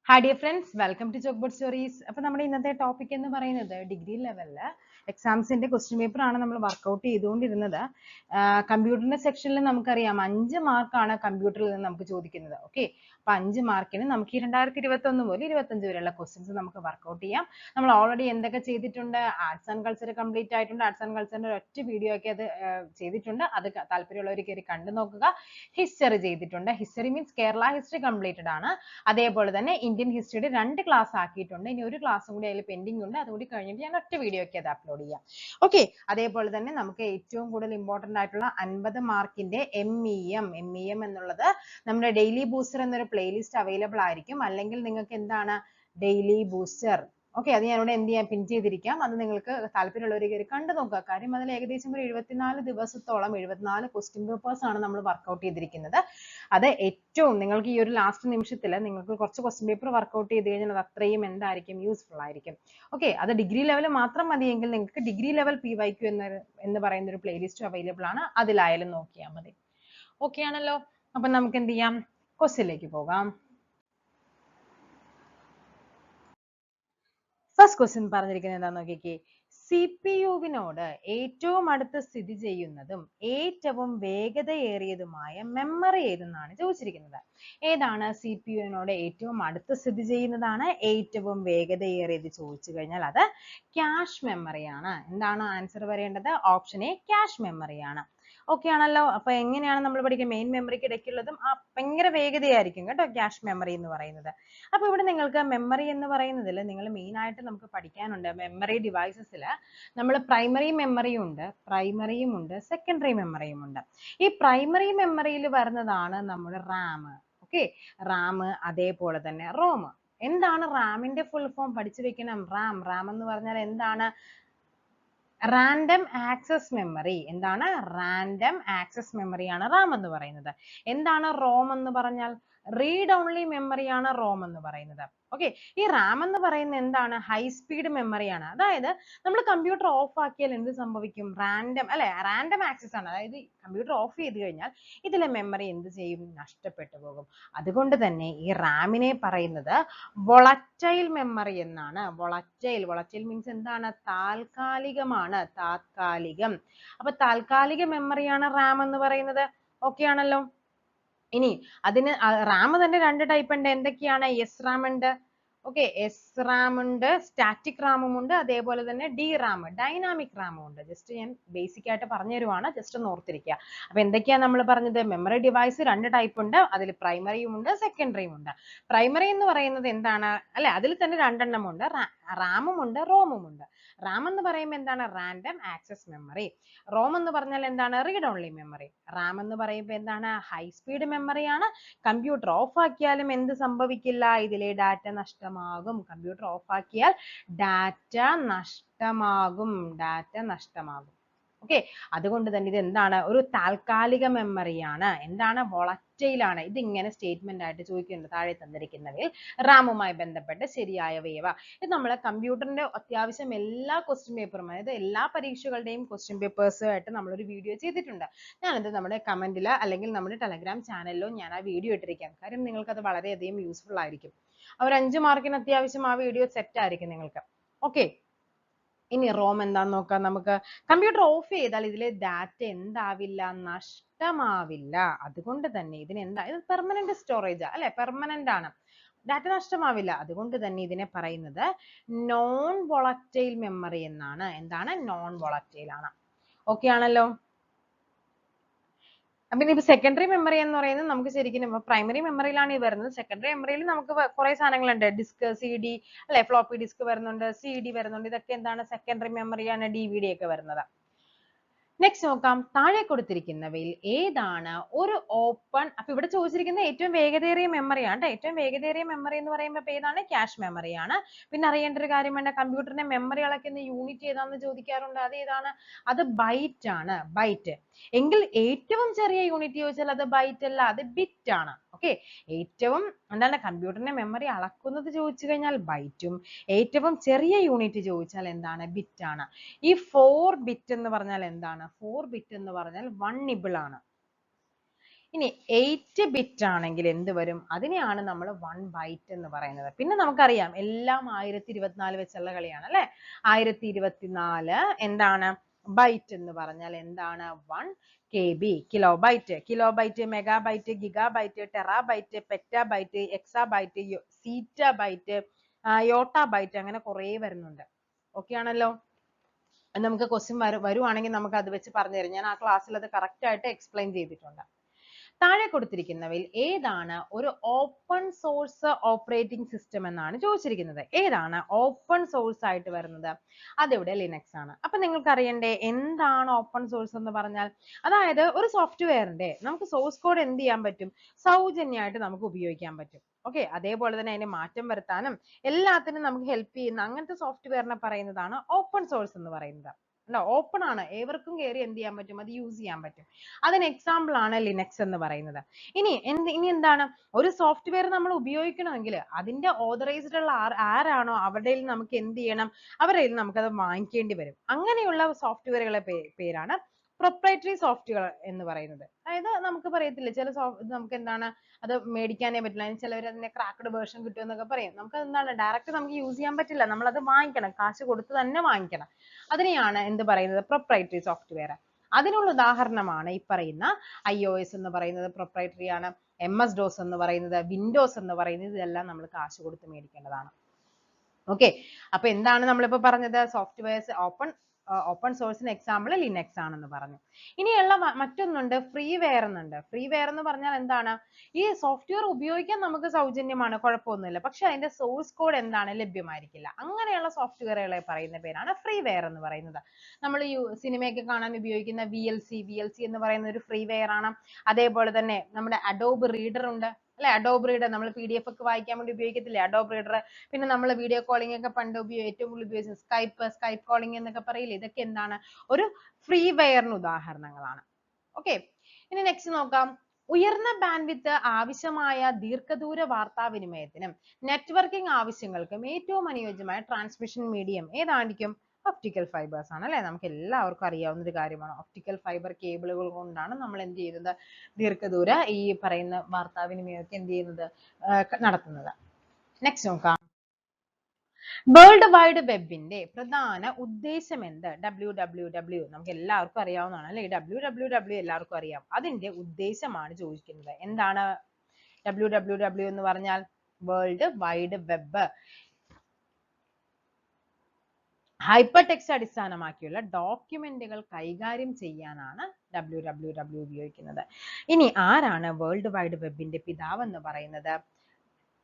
Hi dear friends, welcome to Chalkboard Stories. അപ്പോൾ നമ്മുടെ ഇന്നത്തെ ടോപ്പിക് എന്ന് പറയുന്നത് ഡിഗ്രി ലെവലിൽ എക്സാംസിന്റെ ക്വസ്റ്റ്യൻ പേപ്പർ ആണ് നമ്മൾ വർക്ക്ഔട്ട് ചെയ്തുകൊണ്ടിരുന്നത്. കമ്പ്യൂട്ടറിന്റെ സെക്ഷനിൽ നമുക്കറിയാം 5 മാർക്കാണ് കമ്പ്യൂട്ടറിൽ നിന്ന് നമുക്ക് ചോദിക്കുന്നത്. ഓക്കെ, അപ്പോൾ 5 മാർക്കിന് നമുക്ക് 2021 മുതൽ 25 വരെയുള്ള ക്വസ്റ്റ്യൻസ് നമുക്ക് വർക്ക്ഔട്ട് ചെയ്യാം. നമ്മൾ ഓൾറെഡി എന്തൊക്കെ ചെയ്തിട്ടുണ്ട്? ആർട്സ് ആൻഡ് കൾച്ചർ കംപ്ലീറ്റ് ആയിട്ടുണ്ട്. ആർട്സ് ആൻഡ് കൾച്ചറിന്റെ ഒറ്റ വീഡിയോ ഒക്കെ അത് ചെയ്തിട്ടുണ്ട്. അത് താല്പര്യമുള്ളവർ കയറി കണ്ടു നോക്കുക. ഹിസ്റ്ററി ചെയ്തിട്ടുണ്ട്. History means Kerala history completed ആണ്. അതേപോലെ തന്നെ ഇന്ത്യൻ ഹിസ്റ്ററിയുടെ 2 ക്ലാസ് ആക്കിയിട്ടുണ്ട്. ഇനി ഒരു ക്ലാസ്സും കൂടി അതിൽ പെൻഡിങ് ഉണ്ട്. അതുകൂടി കഴിഞ്ഞിട്ട് ഞാൻ ഒറ്റ വീഡിയോ ഒക്കെ അത് അപ്ലോഡ് ചെയ്യാം. ഓക്കെ, അതേപോലെ തന്നെ നമുക്ക് ഏറ്റവും കൂടുതൽ ഇമ്പോർട്ടന്റ് ആയിട്ടുള്ള 50 മാർക്കിന്റെ MEM എന്നുള്ളത് നമ്മുടെ ഡെയിലി ബൂസ്റ്റർ എന്നൊരു പ്ലേലിസ്റ്റ് അവൈലബിൾ ആയിരിക്കും. അല്ലെങ്കിൽ നിങ്ങൾക്ക് എന്താണ് ഡെയിലി ബൂസ്റ്റർ, ഓക്കെ, അത് ഞാനിവിടെ എന്ത് ചെയ്യാം, പിൻ ചെയ്തിരിക്കാം. അത് നിങ്ങൾക്ക് താല്പര്യമുള്ളവർ കയറി കണ്ടു നോക്കുക. കാര്യം അതിൽ ഏകദേശം ഒരു 74 ദിവസത്തോളം 74 ക്വസ്റ്റ്യൻ പേപ്പേഴ്സ് ആണ് നമ്മൾ വർക്ക്ഔട്ട് ചെയ്തിരിക്കുന്നത്. അത് ഏറ്റവും നിങ്ങൾക്ക് ഈ ഒരു ലാസ്റ്റ് നിമിഷത്തിൽ നിങ്ങൾക്ക് കുറച്ച് ക്വസ്റ്റ്യൻ പേപ്പർ വർക്ക്ഔട്ട് ചെയ്ത് കഴിഞ്ഞാൽ അത് അത്രയും എന്തായിരിക്കും, യൂസ്ഫുൾ ആയിരിക്കും. ഓക്കെ, അത് ഡിഗ്രി ലെവൽ മാത്രം മതിയെങ്കിൽ നിങ്ങൾക്ക് ഡിഗ്രി ലെവൽ PYQ എന്ന് പറയുന്ന ഒരു പ്ലേലിസ്റ്റ് അവൈലബിൾ ആണ്. അതിലായാലും നോക്കിയാൽ മതി. ഓക്കെ ആണല്ലോ. അപ്പൊ നമുക്ക് എന്ത് ചെയ്യാം, ക്വസ്റ്റ്യനിലേക്ക് പോകാം. ഫസ്റ്റ് ക്വസ്റ്റ്യൻ പറഞ്ഞിരിക്കുന്നത് എന്താന്ന് നോക്കിക്കേ. CPU-വിനോട് ഏറ്റവും അടുത്ത് സ്ഥിതി ചെയ്യുന്നതും ഏറ്റവും വേഗതയേറിയതുമായ മെമ്മറി ഏതെന്നാണ് ചോദിച്ചിരിക്കുന്നത്. ഏതാണ് CPU-വിനോട് ഏറ്റവും അടുത്ത് സ്ഥിതി ചെയ്യുന്നതാണ് ഏറ്റവും വേഗതയേറിയത് ചോദിച്ചു കഴിഞ്ഞാൽ അത് ക്യാഷ് മെമ്മറിയാണ്. എന്താണ് ആൻസർ വരേണ്ടത്? ഓപ്ഷൻ എ, ക്യാഷ് മെമ്മറിയാണ്. ഓക്കെ ആണല്ലോ. അപ്പൊ എങ്ങനെയാണ് നമ്മൾ പഠിക്കുക? മെയിൻ മെമ്മറിക്ക് ഇടയ്ക്കുള്ളതും ഭയങ്കര വേഗതയായിരിക്കും കേട്ടോ ക്യാഷ് മെമ്മറി എന്ന് പറയുന്നത്. അപ്പൊ ഇവിടെ നിങ്ങൾക്ക് മെമ്മറി എന്ന് പറയുന്നതിൽ നിങ്ങൾ മെയിൻ ആയിട്ട് നമുക്ക് പഠിക്കാനുണ്ട്. മെമ്മറി ഡിവൈസസിൽ നമ്മൾ പ്രൈമറിയും ഉണ്ട്, സെക്കൻഡറി മെമ്മറിയും ഉണ്ട്. ഈ പ്രൈമറി മെമ്മറിയിൽ വരുന്നതാണ് നമ്മുടെ റാം. ഓക്കെ, റാം, അതേപോലെ തന്നെ റോം. എന്താണ് റാമിന്റെ ഫുൾ ഫോം പഠിച്ചു വെക്കണം. റാം എന്ന് പറഞ്ഞാൽ എന്താണ്? Random access memory. എന്താണ്? റാൻഡം ആക്സസ് മെമ്മറിയാണ് റാം എന്ന് പറയുന്നത്. എന്താണ് റോം എന്ന് പറഞ്ഞാൽ? റീഡ് ഓൺലി മെമ്മറിയാണ് റോം എന്ന് പറയുന്നത്. ഓക്കെ, ഈ റാം എന്ന് പറയുന്നത് എന്താണ്? ഹൈ സ്പീഡ് മെമ്മറിയാണ്. അതായത് നമ്മൾ കമ്പ്യൂട്ടർ ഓഫ് ആക്കിയാൽ എന്ത് സംഭവിക്കും? റാൻഡം ആക്സസ് ആണ്. അതായത് കമ്പ്യൂട്ടർ ഓഫ് ചെയ്ത് കഴിഞ്ഞാൽ ഇതിലെ മെമ്മറി എന്ത് ചെയ്യും? നഷ്ടപ്പെട്ടു പോകും. അതുകൊണ്ട് തന്നെ ഈ റാമിനെ പറയുന്നത് വോളറ്റൈൽ മെമ്മറി എന്നാണ്. വോളറ്റൈൽ മീൻസ് എന്താണ്? താൽക്കാലികമാണ്, താത്കാലികം. അപ്പൊ താൽക്കാലിക മെമ്മറിയാണ് റാം എന്ന് പറയുന്നത്. ഓക്കെ ആണല്ലോ. ഇനി അതിന് റാം തന്നെ 2 ടൈപ്പ് ഉണ്ട്. എന്തൊക്കെയാണ്? SRAM ഉണ്ട്. ഓക്കെ, SRAM ഉണ്ട്, സ്റ്റാറ്റിക് റാമും ഉണ്ട്, അതേപോലെ തന്നെ DRAM, ഡൈനാമിക് റാമും ഉണ്ട്. ജസ്റ്റ് ഞാൻ ബേസിക് ആയിട്ട് പറഞ്ഞു തരുവാണ്, ജസ്റ്റ് ഒന്ന് ഓർത്തിരിക്കുക. അപ്പൊ എന്തൊക്കെയാ നമ്മൾ പറഞ്ഞത്? മെമ്മറി ഡിവൈസ് 2 ടൈപ്പ് ഉണ്ട്. അതിൽ പ്രൈമറിയും ഉണ്ട്, സെക്കൻഡറിയും ഉണ്ട്. പ്രൈമറി എന്ന് പറയുന്നത് എന്താണ്? അതിൽ തന്നെ 2 എണ്ണം ഉണ്ട്. റാമും ഉണ്ട്, റോമും ഉണ്ട്. റാം എന്ന് പറയുമ്പോൾ എന്താണ്? Random access memory. റോം എന്ന് പറഞ്ഞാൽ എന്താണ്? Read only memory. റാം എന്ന് പറയുമ്പോൾ എന്താണ്? ഹൈ സ്പീഡ് മെമ്മറിയാണ്. കമ്പ്യൂട്ടർ ഓഫ് ആക്കിയാലും എന്ത് സംഭവിക്കില്ല? ഇതിലെ ഡാറ്റ നഷ്ടമാകും. കമ്പ്യൂട്ടർ ഓഫ് ആക്കിയാൽ ഡാറ്റ നഷ്ടമാകും. ഓക്കെ, അതുകൊണ്ട് തന്നെ ഇത് എന്താണ്? ഒരു താൽക്കാലിക മെമ്മറിയാണ്. എന്താണ്? വോളറ്റൈൽ ആണ്. ഇതിങ്ങനെ സ്റ്റേറ്റ്മെന്റ് ആയിട്ട് ചോദിക്കുന്നുണ്ട് താഴെ തന്നിരിക്കുന്നവയിൽ റാമുമായി ബന്ധപ്പെട്ട് ശരിയായവ. ഇത് നമ്മളെ കമ്പ്യൂട്ടറിന്റെ അത്യാവശ്യം എല്ലാ ക്വസ്റ്റ്യൻ പേപ്പറും, അതായത് എല്ലാ പരീക്ഷകളുടെയും ക്വസ്റ്റ്യൻ പേപ്പേഴ്സ് ആയിട്ട് നമ്മളൊരു വീഡിയോ ചെയ്തിട്ടുണ്ട്. ഞാനത് നമ്മുടെ കമന്റിൽ അല്ലെങ്കിൽ നമ്മുടെ ടെലഗ്രാം ചാനലിലോ ഞാൻ ആ വീഡിയോ ഇട്ടിരിക്കാം. കാര്യം നിങ്ങൾക്ക് അത് വളരെയധികം യൂസ്ഫുൾ ആയിരിക്കും. ഒരു 5 മാർക്കിന് അത്യാവശ്യം ആ വീഡിയോ സെറ്റ് ആയിരിക്കും നിങ്ങൾക്ക്. ഓക്കെ, ഇനി റോം എന്താന്ന് നോക്കാം നമുക്ക്. കമ്പ്യൂട്ടർ ഓഫ് ചെയ്താൽ ഇതിലെ ഡാറ്റ എന്താവില്ല? നഷ്ടമാവില്ല. അതുകൊണ്ട് തന്നെ ഇതിന് ഇത് പെർമനന്റ് സ്റ്റോറേജ് അല്ലെ, പെർമനന്റ് ആണ്. ഡാറ്റ നഷ്ടമാവില്ല. അതുകൊണ്ട് തന്നെ ഇതിനെ പറയുന്നത് നോൺ വോളറ്റൈൽ മെമ്മറി എന്നാണ്. എന്താണ്? നോൺ വോളറ്റൈൽ ആണ്. ഓക്കെ ആണല്ലോ. അപ്പൊ ഇനി സെക്കൻഡറി മെമ്മറി എന്ന് പറയുന്നത് നമുക്ക് ശരിക്കും പ്രൈമറി മെമ്മറിയിലാണ് ഈ വരുന്നത്. സെക്കൻഡറി മെമ്മറിയിൽ നമുക്ക് കുറെ സാധനങ്ങളുണ്ട്. ഡിസ്ക്, CD, ഫ്ലോപ്പി ഡിസ്ക് വരുന്നുണ്ട്, CD വരുന്നുണ്ട്. ഇതൊക്കെ എന്താണ്? സെക്കൻഡറി മെമ്മറിയാണ്. DVD ഒക്കെ വരുന്നത്. നെക്സ്റ്റ് നോക്കാം. താഴെ കൊടുത്തിരിക്കുന്നവയിൽ ഏതാണ് ഒരു ഓപ്പൺ? അപ്പൊ ഇവിടെ ചോദിച്ചിരിക്കുന്നത് ഏറ്റവും വേഗതയേറിയ മെമ്മറിയാണ്. ഏറ്റവും വേഗതയേറിയ മെമ്മറി എന്ന് പറയുമ്പോൾ ഏതാണ്? ക്യാഷ് മെമ്മറിയാണ്. പിന്നെ അറിയേണ്ട ഒരു കാര്യം വേണ്ട, കമ്പ്യൂട്ടറിന്റെ മെമ്മറി അളക്കുന്ന യൂണിറ്റ് ഏതാണെന്ന് ചോദിക്കാറുണ്ട്. അത് ഏതാണ്? അത് ബൈറ്റ് ആണ്. ബൈറ്റ്. എങ്കിൽ ഏറ്റവും ചെറിയ യൂണിറ്റ് ചോദിച്ചാൽ അത് ബൈറ്റ് അല്ല, അത് ബിറ്റ് ആണ്. ഓക്കെ, ഏറ്റവും എന്താണ് കമ്പ്യൂട്ടറിന്റെ മെമ്മറി അളക്കുന്നത് ചോദിച്ചു കഴിഞ്ഞാൽ ബൈറ്റും, ഏറ്റവും ചെറിയ യൂണിറ്റ് ചോദിച്ചാൽ എന്താണ്? ബിറ്റ് ആണ്. ഈ 4 ബിറ്റ് എന്ന് പറഞ്ഞാൽ എന്താണ്? 4 ബിറ്റ് എന്ന് പറഞ്ഞാൽ 1 nibble ആണ്. ഇനി 8 ബിറ്റ് ആണെങ്കിൽ എന്ത് വരും? അതിനെയാണ് നമ്മൾ 1 ബൈറ്റ് എന്ന് പറയുന്നത്. പിന്നെ നമുക്കറിയാം എല്ലാം 1024 വെച്ചുള്ള കളിയാണ് അല്ലെ. 1024 എന്താണ്? ബൈറ്റ് എന്ന് പറഞ്ഞാൽ എന്താണ്? 1 KB, kilobyte. Kilobyte, megabyte, gigabyte, terabyte, petabyte, exabyte, zettabyte, yottabyte, അങ്ങനെ കുറേ വരുന്നുണ്ട്. ഓക്കെ ആണല്ലോ. നമുക്ക് ക്വസ്റ്റ്യൻ വരുവാണെങ്കിൽ നമുക്ക് അത് വെച്ച് പറഞ്ഞു തരും. ഞാൻ ആ ക്ലാസ്സിൽ അത് കറക്റ്റ് ആയിട്ട് എക്സ്പ്ലെയിൻ ചെയ്തിട്ടുണ്ട്. താഴെ കൊടുത്തിരിക്കുന്നവയിൽ ഏതാണ് ഒരു ഓപ്പൺ സോഴ്സ് ഓപ്പറേറ്റിംഗ് സിസ്റ്റം എന്നാണ് ചോദിച്ചിരിക്കുന്നത്. ഏതാണ് ഓപ്പൺ സോഴ്സ് ആയിട്ട് വരുന്നത്? അതിവിടെ ലിനക്സ് ആണ്. അപ്പൊ നിങ്ങൾക്ക് അറിയണ്ടേ എന്താണ് ഓപ്പൺ സോഴ്സ് എന്ന് പറഞ്ഞാൽ? അതായത് ഒരു സോഫ്റ്റ്വെയറിന്റെ നമുക്ക് സോഴ്സ് കോഡ് എന്ത് ചെയ്യാൻ പറ്റും? സൗജന്യമായിട്ട് നമുക്ക് ഉപയോഗിക്കാൻ പറ്റും. ഓക്കെ, അതേപോലെ തന്നെ അതിനെ മാറ്റം വരുത്താനും എല്ലാത്തിനും നമുക്ക് ഹെൽപ്പ് ചെയ്യുന്ന അങ്ങനത്തെ സോഫ്റ്റ്വെയറിനെ പറയുന്നതാണ് ഓപ്പൺ സോഴ്സ് എന്ന് പറയുന്നത്. അല്ല, ഓപ്പൺ ആണ്, ഏവർക്കും കയറി എന്ത് ചെയ്യാൻ പറ്റും? അത് യൂസ് ചെയ്യാൻ പറ്റും. അതിന് എക്സാമ്പിൾ ആണ് ലിനക്സ് എന്ന് പറയുന്നത്. ഇനി എന്താണ്? ഒരു സോഫ്റ്റ്വെയർ നമ്മൾ ഉപയോഗിക്കണമെങ്കിൽ അതിന്റെ ഓതറൈസ്ഡ് ഉള്ള ആരാണോ അവരുടെ നമുക്ക് എന്ത് ചെയ്യണം? അവരുടെ നമുക്കത് വാങ്ങിക്കേണ്ടി വരും. അങ്ങനെയുള്ള സോഫ്റ്റ്വെയറുകളെ പേരാണ് പ്രൊപ്രൈറ്ററി സോഫ്റ്റ്വെയർ എന്ന് പറയുന്നത്. അതായത് നമുക്ക് പറയത്തില്ല ചില നമുക്ക് എന്താണ് അത് മേടിക്കാനേ പറ്റില്ല. ചിലവർ അതിന്റെ ക്രാക്ക്ഡ് വേർഷൻ കിട്ടുമെന്നൊക്കെ പറയും. നമുക്ക് എന്താണ് ഡയറക്റ്റ് നമുക്ക് യൂസ് ചെയ്യാൻ പറ്റില്ല. നമ്മൾ അത് വാങ്ങിക്കണം, കാശ് കൊടുത്ത് തന്നെ വാങ്ങിക്കണം. അതിനെയാണ് എന്ത് പറയുന്നത്? Proprietary software. അതിനുള്ള ഉദാഹരണമാണ് ഈ പറയുന്ന iOS എന്ന് പറയുന്നത് പ്രൊപ്രൈറ്ററി ആണ്. MS-DOS എന്ന് പറയുന്നത്, വിൻഡോസ് എന്ന് പറയുന്നത്, ഇതെല്ലാം നമ്മൾ കാശ് കൊടുത്ത് മേടിക്കേണ്ടതാണ്. ഓക്കെ, അപ്പൊ എന്താണ് നമ്മളിപ്പോ പറഞ്ഞത്? സോഫ്റ്റ്വെയർസ് ഓപ്പൺ സോഴ്സിന് എക്സാമ്പിൾ ലിനക്സ് ആണെന്ന് പറഞ്ഞു. ഇനിയുള്ള മറ്റൊന്നുണ്ട്, ഫ്രീവെയർ എന്നുണ്ട്. ഫ്രീവെയർ എന്ന് പറഞ്ഞാൽ എന്താണ്? ഈ സോഫ്റ്റ്വെയർ ഉപയോഗിക്കാൻ നമുക്ക് സൗജന്യമാണ്, കുഴപ്പമൊന്നുമില്ല. പക്ഷെ അതിന്റെ സോഴ്സ് കോഡ് എന്താണ്? ലഭ്യമായിരിക്കില്ല. അങ്ങനെയുള്ള സോഫ്റ്റ്വെയറുകളെ പറയുന്ന പേരാണ് ഫ്രീവെയർ എന്ന് പറയുന്നത്. നമ്മൾ ഈ സിനിമയൊക്കെ കാണാൻ ഉപയോഗിക്കുന്ന VLC എന്ന് പറയുന്ന ഒരു ഫ്രീവെയർ ആണ്. അതേപോലെ തന്നെ നമ്മുടെ അഡോബ് റീഡർ ഉണ്ട് അല്ലെ. അഡോബ് റീഡർ നമ്മൾ PDF ഒക്കെ വായിക്കാൻ വേണ്ടി ഉപയോഗിക്കത്തില്ലേ? Adobe reader. പിന്നെ നമ്മൾ വീഡിയോ കോളിംഗ് ഒക്കെ പണ്ട് ഏറ്റവും കൂടുതൽ ഉപയോഗിച്ചത് സ്കൈപ്പ് കോളിംഗ് എന്നൊക്കെ പറയില്ലേ? ഇതൊക്കെ എന്താണ്? ഒരു ഫ്രീവെയറിന് ഉദാഹരണങ്ങളാണ്. ഓക്കെ, ഇനി നെക്സ്റ്റ് നോക്കാം. ഉയർന്ന ബാൻഡ്വിഡ്ത്ത് ആവശ്യമായ ദീർഘദൂര വാർത്താവിനിമയത്തിനും നെറ്റ്വർക്കിംഗ് ആവശ്യങ്ങൾക്കും ഏറ്റവും അനുയോജ്യമായ ട്രാൻസ്മിഷൻ മീഡിയം ഏതായിരിക്കും? ഒപ്റ്റിക്കൽ ഫൈബേഴ്സ് ആണ് അല്ലെ. നമുക്ക് എല്ലാവർക്കും അറിയാവുന്ന ഒരു കാര്യമാണ്. ഒപ്റ്റിക്കൽ ഫൈബർ കേബിളുകൾ കൊണ്ടാണ് നമ്മൾ എന്ത് ചെയ്യുന്നത്? ദീർഘദൂര ഈ പറയുന്ന വാർത്താവിനിമയമൊക്കെ എന്ത് ചെയ്യുന്നത്? നടത്തുന്നത്. നെക്സ്റ്റ് നോക്കാം. വേൾഡ് വൈഡ് വെബിന്റെ പ്രധാന ഉദ്ദേശം എന്ത്? WWW നമുക്ക് എല്ലാവർക്കും അറിയാവുന്നതാണ് അല്ലെ. WWW എല്ലാവർക്കും അറിയാം. അതിന്റെ ഉദ്ദേശമാണ് ചോദിക്കുന്നത്. എന്താണ് WWW എന്ന് പറഞ്ഞാൽ? World wide web. Hyper text അടിസ്ഥാനമാക്കിയുള്ള ഡോക്യുമെന്റുകൾ കൈകാര്യം ചെയ്യാനാണ് WWW ഉപയോഗിക്കുന്നത്. ഇനി ആരാണ് വേൾഡ് വൈഡ് വെബിന്റെ പിതാവ് എന്ന് പറയുന്നത്?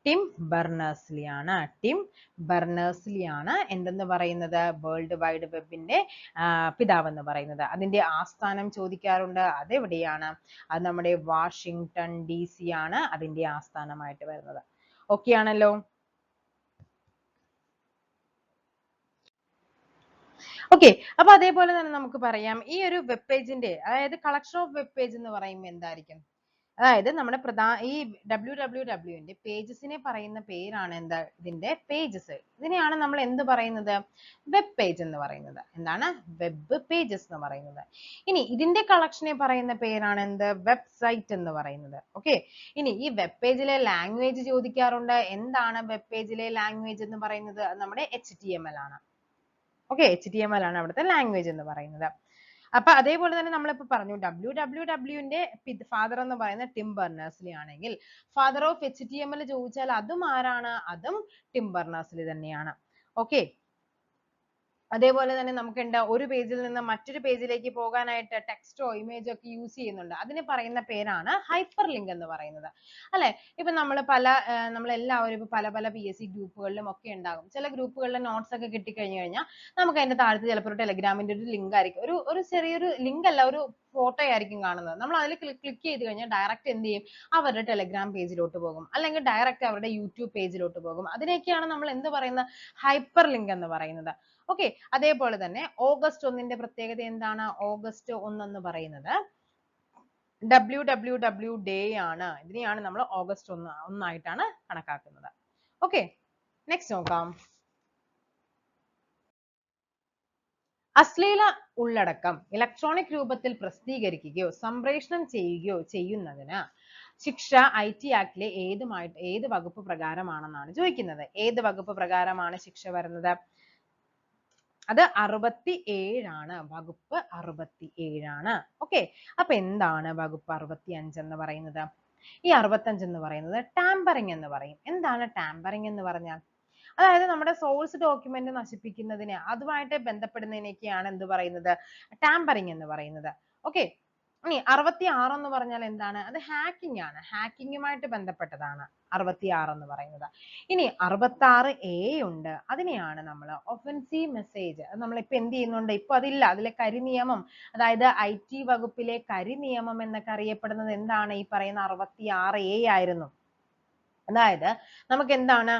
ടിം ബെർണേഴ്സ്ലി ആണ്. ടിം ബെർണേഴ്സ്ലി ആണ് എന്തെന്ന് പറയുന്നത്? വേൾഡ് വൈഡ് വെബിന്റെ പിതാവ് എന്ന് പറയുന്നത്. അതിന്റെ ആസ്ഥാനം ചോദിക്കാറുണ്ട്. അതെവിടെയാണ്? അത് നമ്മുടെ വാഷിംഗ്ടൺ DC ആണ് അതിന്റെ ആസ്ഥാനമായിട്ട് വരുന്നത്. ഓക്കെ ആണല്ലോ. ഓക്കെ, അപ്പൊ അതേപോലെ തന്നെ നമുക്ക് പറയാം ഈ ഒരു വെബ് പേജിന്റെ അതായത് കളക്ഷൻ ഓഫ് വെബ് പേജ് എന്ന് പറയുമ്പോൾ എന്തായിരിക്കും? അതായത് നമ്മുടെ ഈ WWWന്റെ പേജസിനെ പറയുന്ന പേരാണ് എന്താ? ഇതിന്റെ പേജസ്. ഇതിനെയാണ് നമ്മൾ എന്ത് പറയുന്നത്? വെബ് പേജ് എന്ന് പറയുന്നത്. എന്താണ്? വെബ് പേജസ് എന്ന് പറയുന്നത്. ഇനി ഇതിന്റെ കളക്ഷനെ പറയുന്ന പേരാണ് എന്ത്? വെബ്സൈറ്റ് എന്ന് പറയുന്നത്. ഓക്കെ, ഇനി ഈ വെബ് പേജിലെ ലാംഗ്വേജ് ചോദിക്കാറുണ്ട്. എന്താണ് വെബ് പേജിലെ ലാംഗ്വേജ് എന്ന് പറയുന്നത്? നമ്മുടെ HTML ആണ്. ഓക്കെ, HTML ആണ് അവിടുത്തെ ലാംഗ്വേജ് എന്ന് പറയുന്നത്. അപ്പൊ അതേപോലെ തന്നെ നമ്മളിപ്പോ പറഞ്ഞു WWWന്റെ ഫാദർ എന്ന് പറയുന്നത് ടിം ബെർണേഴ്സ്ലി ആണെങ്കിൽ ഫാദർ ഓഫ് HTML ചോദിച്ചാൽ അതും ആരാണ്? അതും ടിം ബെർണേഴ്സ്ലി തന്നെയാണ്. ഓക്കെ, അതേപോലെ തന്നെ നമുക്കുണ്ട് ഒരു പേജിൽ നിന്ന് മറ്റൊരു പേജിലേക്ക് പോകാനായിട്ട് ടെക്സ്റ്റോ ഇമേജോ ഒക്കെ യൂസ് ചെയ്യുന്നുണ്ട്. അതിന് പറയുന്ന പേരാണ് ഹൈപ്പർ ലിങ്ക് എന്ന് പറയുന്നത് അല്ലെ. ഇപ്പൊ നമ്മൾ എല്ലാവരും ഇപ്പൊ പല PSC ഗ്രൂപ്പുകളിലും ഒക്കെ ഉണ്ടാകും. ചില ഗ്രൂപ്പുകളിലെ നോട്ട്സ് ഒക്കെ കിട്ടിക്കഴിഞ്ഞു കഴിഞ്ഞാൽ നമുക്ക് അതിന്റെ താഴത്ത് ചിലപ്പോൾ ഒരു ടെലഗ്രാമിന്റെ ഒരു ലിങ്ക് ആയിരിക്കും. ഒരു ചെറിയൊരു ലിങ്ക് അല്ല, ഒരു ഫോട്ടോ ആയിരിക്കും കാണുന്നത്. നമ്മൾ അതിൽ ക്ലിക്ക് ചെയ്ത് കഴിഞ്ഞാൽ ഡയറക്റ്റ് എന്ത് ചെയ്യും? അവരുടെ ടെലഗ്രാം പേജിലോട്ട് പോകും, അല്ലെങ്കിൽ ഡയറക്റ്റ് അവരുടെ യൂട്യൂബ് പേജിലോട്ട് പോകും. അതിനെയൊക്കെയാണ് നമ്മൾ എന്ത് പറയുന്നത്? ഹൈപ്പർ ലിങ്ക് എന്ന് പറയുന്നത്. ഓക്കെ, അതേപോലെ തന്നെ ഓഗസ്റ്റ് 1ന്റെ പ്രത്യേകത എന്താണ്? ഓഗസ്റ്റ് 1 എന്ന് പറയുന്നത് WWW ഡേ ആണ്. ഇതിനെയാണ് നമ്മൾ ഓഗസ്റ്റ് 1 ആയിട്ടാണ് കണക്കാക്കുന്നത്. ഓക്കെ, നെക്സ്റ്റ് നോക്കാം. അശ്ലീല ഉള്ളടക്കം ഇലക്ട്രോണിക് രൂപത്തിൽ പ്രസിദ്ധീകരിക്കുകയോ സംപ്രേഷണം ചെയ്യുകയോ ചെയ്യുന്നതിന് ശിക്ഷ IT ആക്ടിലെ ഏത് വകുപ്പ് പ്രകാരമാണെന്നാണ് ചോദിക്കുന്നത്. ഏത് വകുപ്പ് പ്രകാരമാണ് ശിക്ഷ വരുന്നത്? അത് 67 ആണ്. വകുപ്പ് 67 ആണ്. ഓക്കെ. അപ്പൊ എന്താണ് വകുപ്പ് 65 എന്ന് പറയുന്നത്? ഈ 65 എന്ന് പറയുന്നത് ടാമ്പറിംഗ് എന്ന് പറയും. എന്താണ് ടാമ്പറിംഗ് എന്ന് പറഞ്ഞാൽ? അതായത് നമ്മുടെ സോഴ്സ് ഡോക്യുമെന്റ് നശിപ്പിക്കുന്നതിനെ അതുമായിട്ട് ബന്ധപ്പെടുന്നതിനൊക്കെയാണ് എന്ത് പറയുന്നത്? ടാമ്പറിംഗ് എന്ന് പറയുന്നത്. ഓക്കെ. ഇനി 66 എന്ന് പറഞ്ഞാൽ എന്താണ്? അത് ഹാക്കിംഗ് ആണ്. ഹാക്കിങ്ങുമായിട്ട് ബന്ധപ്പെട്ടതാണ് 66 എന്ന് പറയുന്നത്. ഇനി 66A ഉണ്ട്. അതിനെയാണ് നമ്മൾ ഒഫൻസീവ് മെസ്സേജ്. അത് നമ്മൾ ഇപ്പൊ എന്ത് ചെയ്യുന്നുണ്ട്? ഇപ്പൊ അതില്ല. അതിലെ കരിനിയമം, അതായത് IT വകുപ്പിലെ കരിനിയമം എന്നൊക്കെ അറിയപ്പെടുന്നത് എന്താണ്? ഈ പറയുന്ന 66A ആയിരുന്നു. അതായത് നമുക്ക് എന്താണ്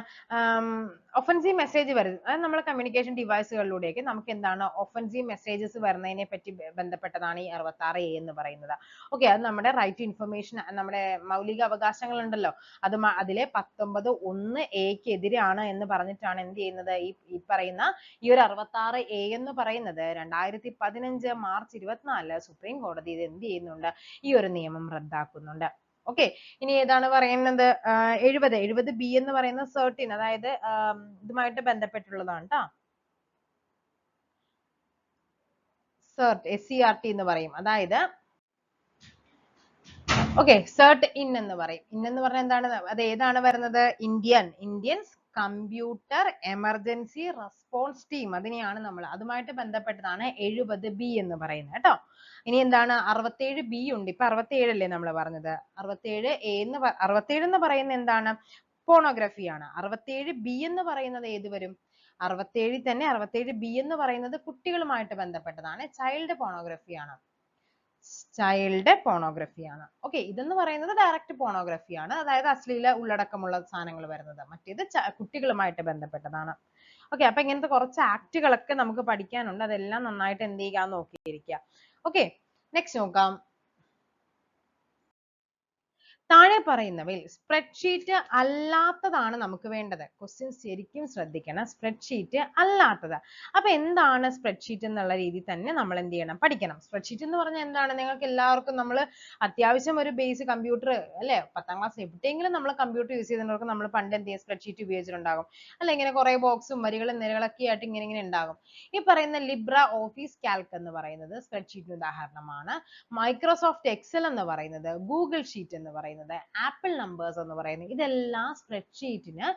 ഒഫൻസീവ് മെസ്സേജ് വരുന്നത്? അത് നമ്മുടെ കമ്മ്യൂണിക്കേഷൻ ഡിവൈസുകളിലൂടെയൊക്കെ നമുക്ക് എന്താണ് ഒഫൻസീവ് മെസ്സേജസ് വരുന്നതിനെ പറ്റി ബന്ധപ്പെട്ടതാണ് ഈ 66A എന്ന് പറയുന്നത്. ഓക്കെ. അത് നമ്മുടെ റൈറ്റ് ടു ഇൻഫർമേഷൻ, നമ്മുടെ മൗലിക അവകാശങ്ങൾ ഉണ്ടല്ലോ, അത് അതിലെ 19(1)A എതിരാണ് എന്ന് പറഞ്ഞിട്ടാണ് എന്ത് ചെയ്യുന്നത്? ഈ പറയുന്ന ഈ ഒരു 66A എന്ന് പറയുന്നത് 2015 മാർച്ച് 24 സുപ്രീം കോടതി ഇത് എന്ത് ചെയ്യുന്നുണ്ട്? ഈ ഒരു നിയമം റദ്ദാക്കുന്നുണ്ട്. ഓക്കെ. ഇനി ഏതാണ് പറയുന്നത്? 70B എന്ന് പറയുന്ന സെർട്ടിൻ, അതായത് ഇതുമായിട്ട് ബന്ധപ്പെട്ടുള്ളതാണ് ട്ടോ. SCRT എന്ന് പറയും. അതായത് ഓക്കെ, സെർട്ട് ഇൻ എന്ന് പറയും. ഇൻ എന്ന് പറഞ്ഞാൽ എന്താണ്? അത് ഏതാണ് വരുന്നത്? Indians computer emergency response team, അതിനെയാണ് നമ്മൾ അതുമായിട്ട് ബന്ധപ്പെട്ടതാണ് 70B എന്ന് പറയുന്നത് കേട്ടോ. ഇനി എന്താണ്? 67B ഉണ്ട്. ഇപ്പൊ 67 അല്ലേ നമ്മൾ പറഞ്ഞത്? 67 എന്ന് പറയുന്നത് എന്താണ്? പോണോഗ്രഫി ആണ്. 67B എന്ന് പറയുന്നത് ഏത് വരും? 67 തന്നെ 67B എന്ന് പറയുന്നത് കുട്ടികളുമായിട്ട് ബന്ധപ്പെട്ടതാണ്. ചൈൽഡ് പോണോഗ്രഫി ആണ്. ചൈൽഡ് പോണോഗ്രഫി ആണ്. ഓക്കെ. ഇതെന്ന് പറയുന്നത് ഡയറക്റ്റ് പോണോഗ്രഫി ആണ്. അതായത് അശ്ലീല ഉള്ളടക്കമുള്ള സാധനങ്ങൾ വരുന്നത്. മറ്റേത് കുട്ടികളുമായിട്ട് ബന്ധപ്പെട്ടതാണ്. ഓക്കെ. അപ്പൊ ഇങ്ങനത്തെ കുറച്ച് ആക്ടുകളൊക്കെ നമുക്ക് പഠിക്കാനുണ്ട്. അതെല്ലാം നന്നായിട്ട് എന്ത് ചെയ്യുക? നോക്കിയിരിക്കുക. ഓക്കെ. നെക്സ്റ്റ് നോക്കാം. താഴെ പറയുന്നവയിൽ സ്പ്രെഡ്ഷീറ്റ് അല്ലാത്തതാണ് നമുക്ക് വേണ്ടത്. ക്വസ്റ്റ്യൻ ശരിക്കും ശ്രദ്ധിക്കണം. സ്പ്രെഡ്ഷീറ്റ് അല്ലാത്തത്. അപ്പൊ എന്താണ് സ്പ്രെഡ്ഷീറ്റ് എന്നുള്ള രീതി തന്നെ നമ്മൾ എന്ത് ചെയ്യണം? പഠിക്കണം. സ്പ്രെഡ്ഷീറ്റ് എന്ന് പറഞ്ഞാൽ എന്താണ്? നിങ്ങൾക്ക് എല്ലാവർക്കും നമ്മൾ അത്യാവശ്യം ഒരു ബേസ് കമ്പ്യൂട്ടർ അല്ലെ, 10ാം ക്ലാസ് എവിടെയെങ്കിലും നമ്മൾ കമ്പ്യൂട്ടർ യൂസ് ചെയ്യുന്നവർക്ക് നമ്മൾ പണ്ട് എന്ത് ചെയ്യും? സ്പ്രെഡ്ഷീറ്റ് ഉപയോഗിച്ചിട്ടുണ്ടാകും. അല്ല, ഇങ്ങനെ കുറെ ബോക്സും വരികളും നിരകളൊക്കെ ആയിട്ട് ഇങ്ങനെ ഉണ്ടാകും. ഈ പറയുന്ന ലിബ്ര ഓഫീസ് കാൽക്ക് എന്ന് പറയുന്നത് സ്പ്രെഡ്ഷീറ്റിന് ഉദാഹരണമാണ്. മൈക്രോസോഫ്റ്റ് എക്സൽ എന്ന് പറയുന്നത്, ഗൂഗിൾ ഷീറ്റ് എന്ന് പറയുന്നത്, ആപ്പിൾ നമ്പേഴ്സ് എന്ന് പറയുന്നത്, ഇതെല്ലാം സ്പ്രെഡ്ഷീറ്റിന്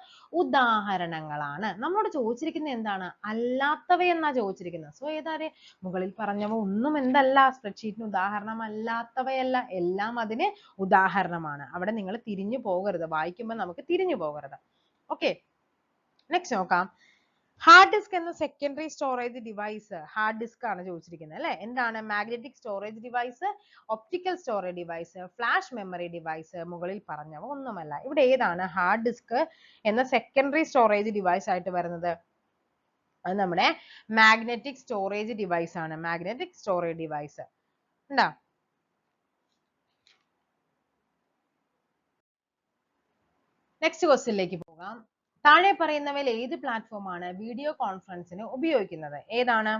ഉദാഹരണങ്ങളാണ്. നമ്മളോട് ചോദിച്ചിരിക്കുന്നത് എന്താണ്? അല്ലാത്തവയെന്നാ ചോദിച്ചിരിക്കുന്നത്. സോ ഏതാരെ മുകളിൽ പറഞ്ഞവ ഒന്നും എന്തല്ല? സ്പ്രെഡ്ഷീറ്റിന് ഉദാഹരണമല്ലാത്തവയല്ല, എല്ലാം അതിന് ഉദാഹരണമാണ്. അവിടെ നിങ്ങൾ തിരിഞ്ഞു പോകരുത്. വായിക്കുമ്പോൾ നമുക്ക് തിരിഞ്ഞു പോകരുത്. ഓക്കെ. നെക്സ്റ്റ് നോക്കാം. ഹാർഡ് ഡിസ്ക് എന്ന secondary storage device, hard disk ആണ് ചോദിച്ചിരിക്കുന്നത് അല്ലെ. എന്താണ്? Magnetic storage device, optical storage device, flash memory device, മുകളിൽ പറഞ്ഞവ ഒന്നുമല്ല. ഇവിടെ ഏതാണ് ഹാർഡ് ഡിസ്ക് എന്ന സെക്കൻഡറി സ്റ്റോറേജ് ഡിവൈസ് ആയിട്ട് വരുന്നത്? അത് നമ്മുടെ മാഗ്നറ്റിക് സ്റ്റോറേജ് ഡിവൈസ് ആണ്. മാഗ്നറ്റിക് സ്റ്റോറേജ് ഡിവൈസ് ഉണ്ടോ? നെക്സ്റ്റ് ക്വസ്റ്റ്യനിലേക്ക് പോകാം. താഴെ പറയുന്നവയിൽ ഏത് പ്ലാറ്റ്ഫോം ആണ് വീഡിയോ കോൺഫറൻസിന് ഉപയോഗിക്കുന്നത്? ഏതാണ്?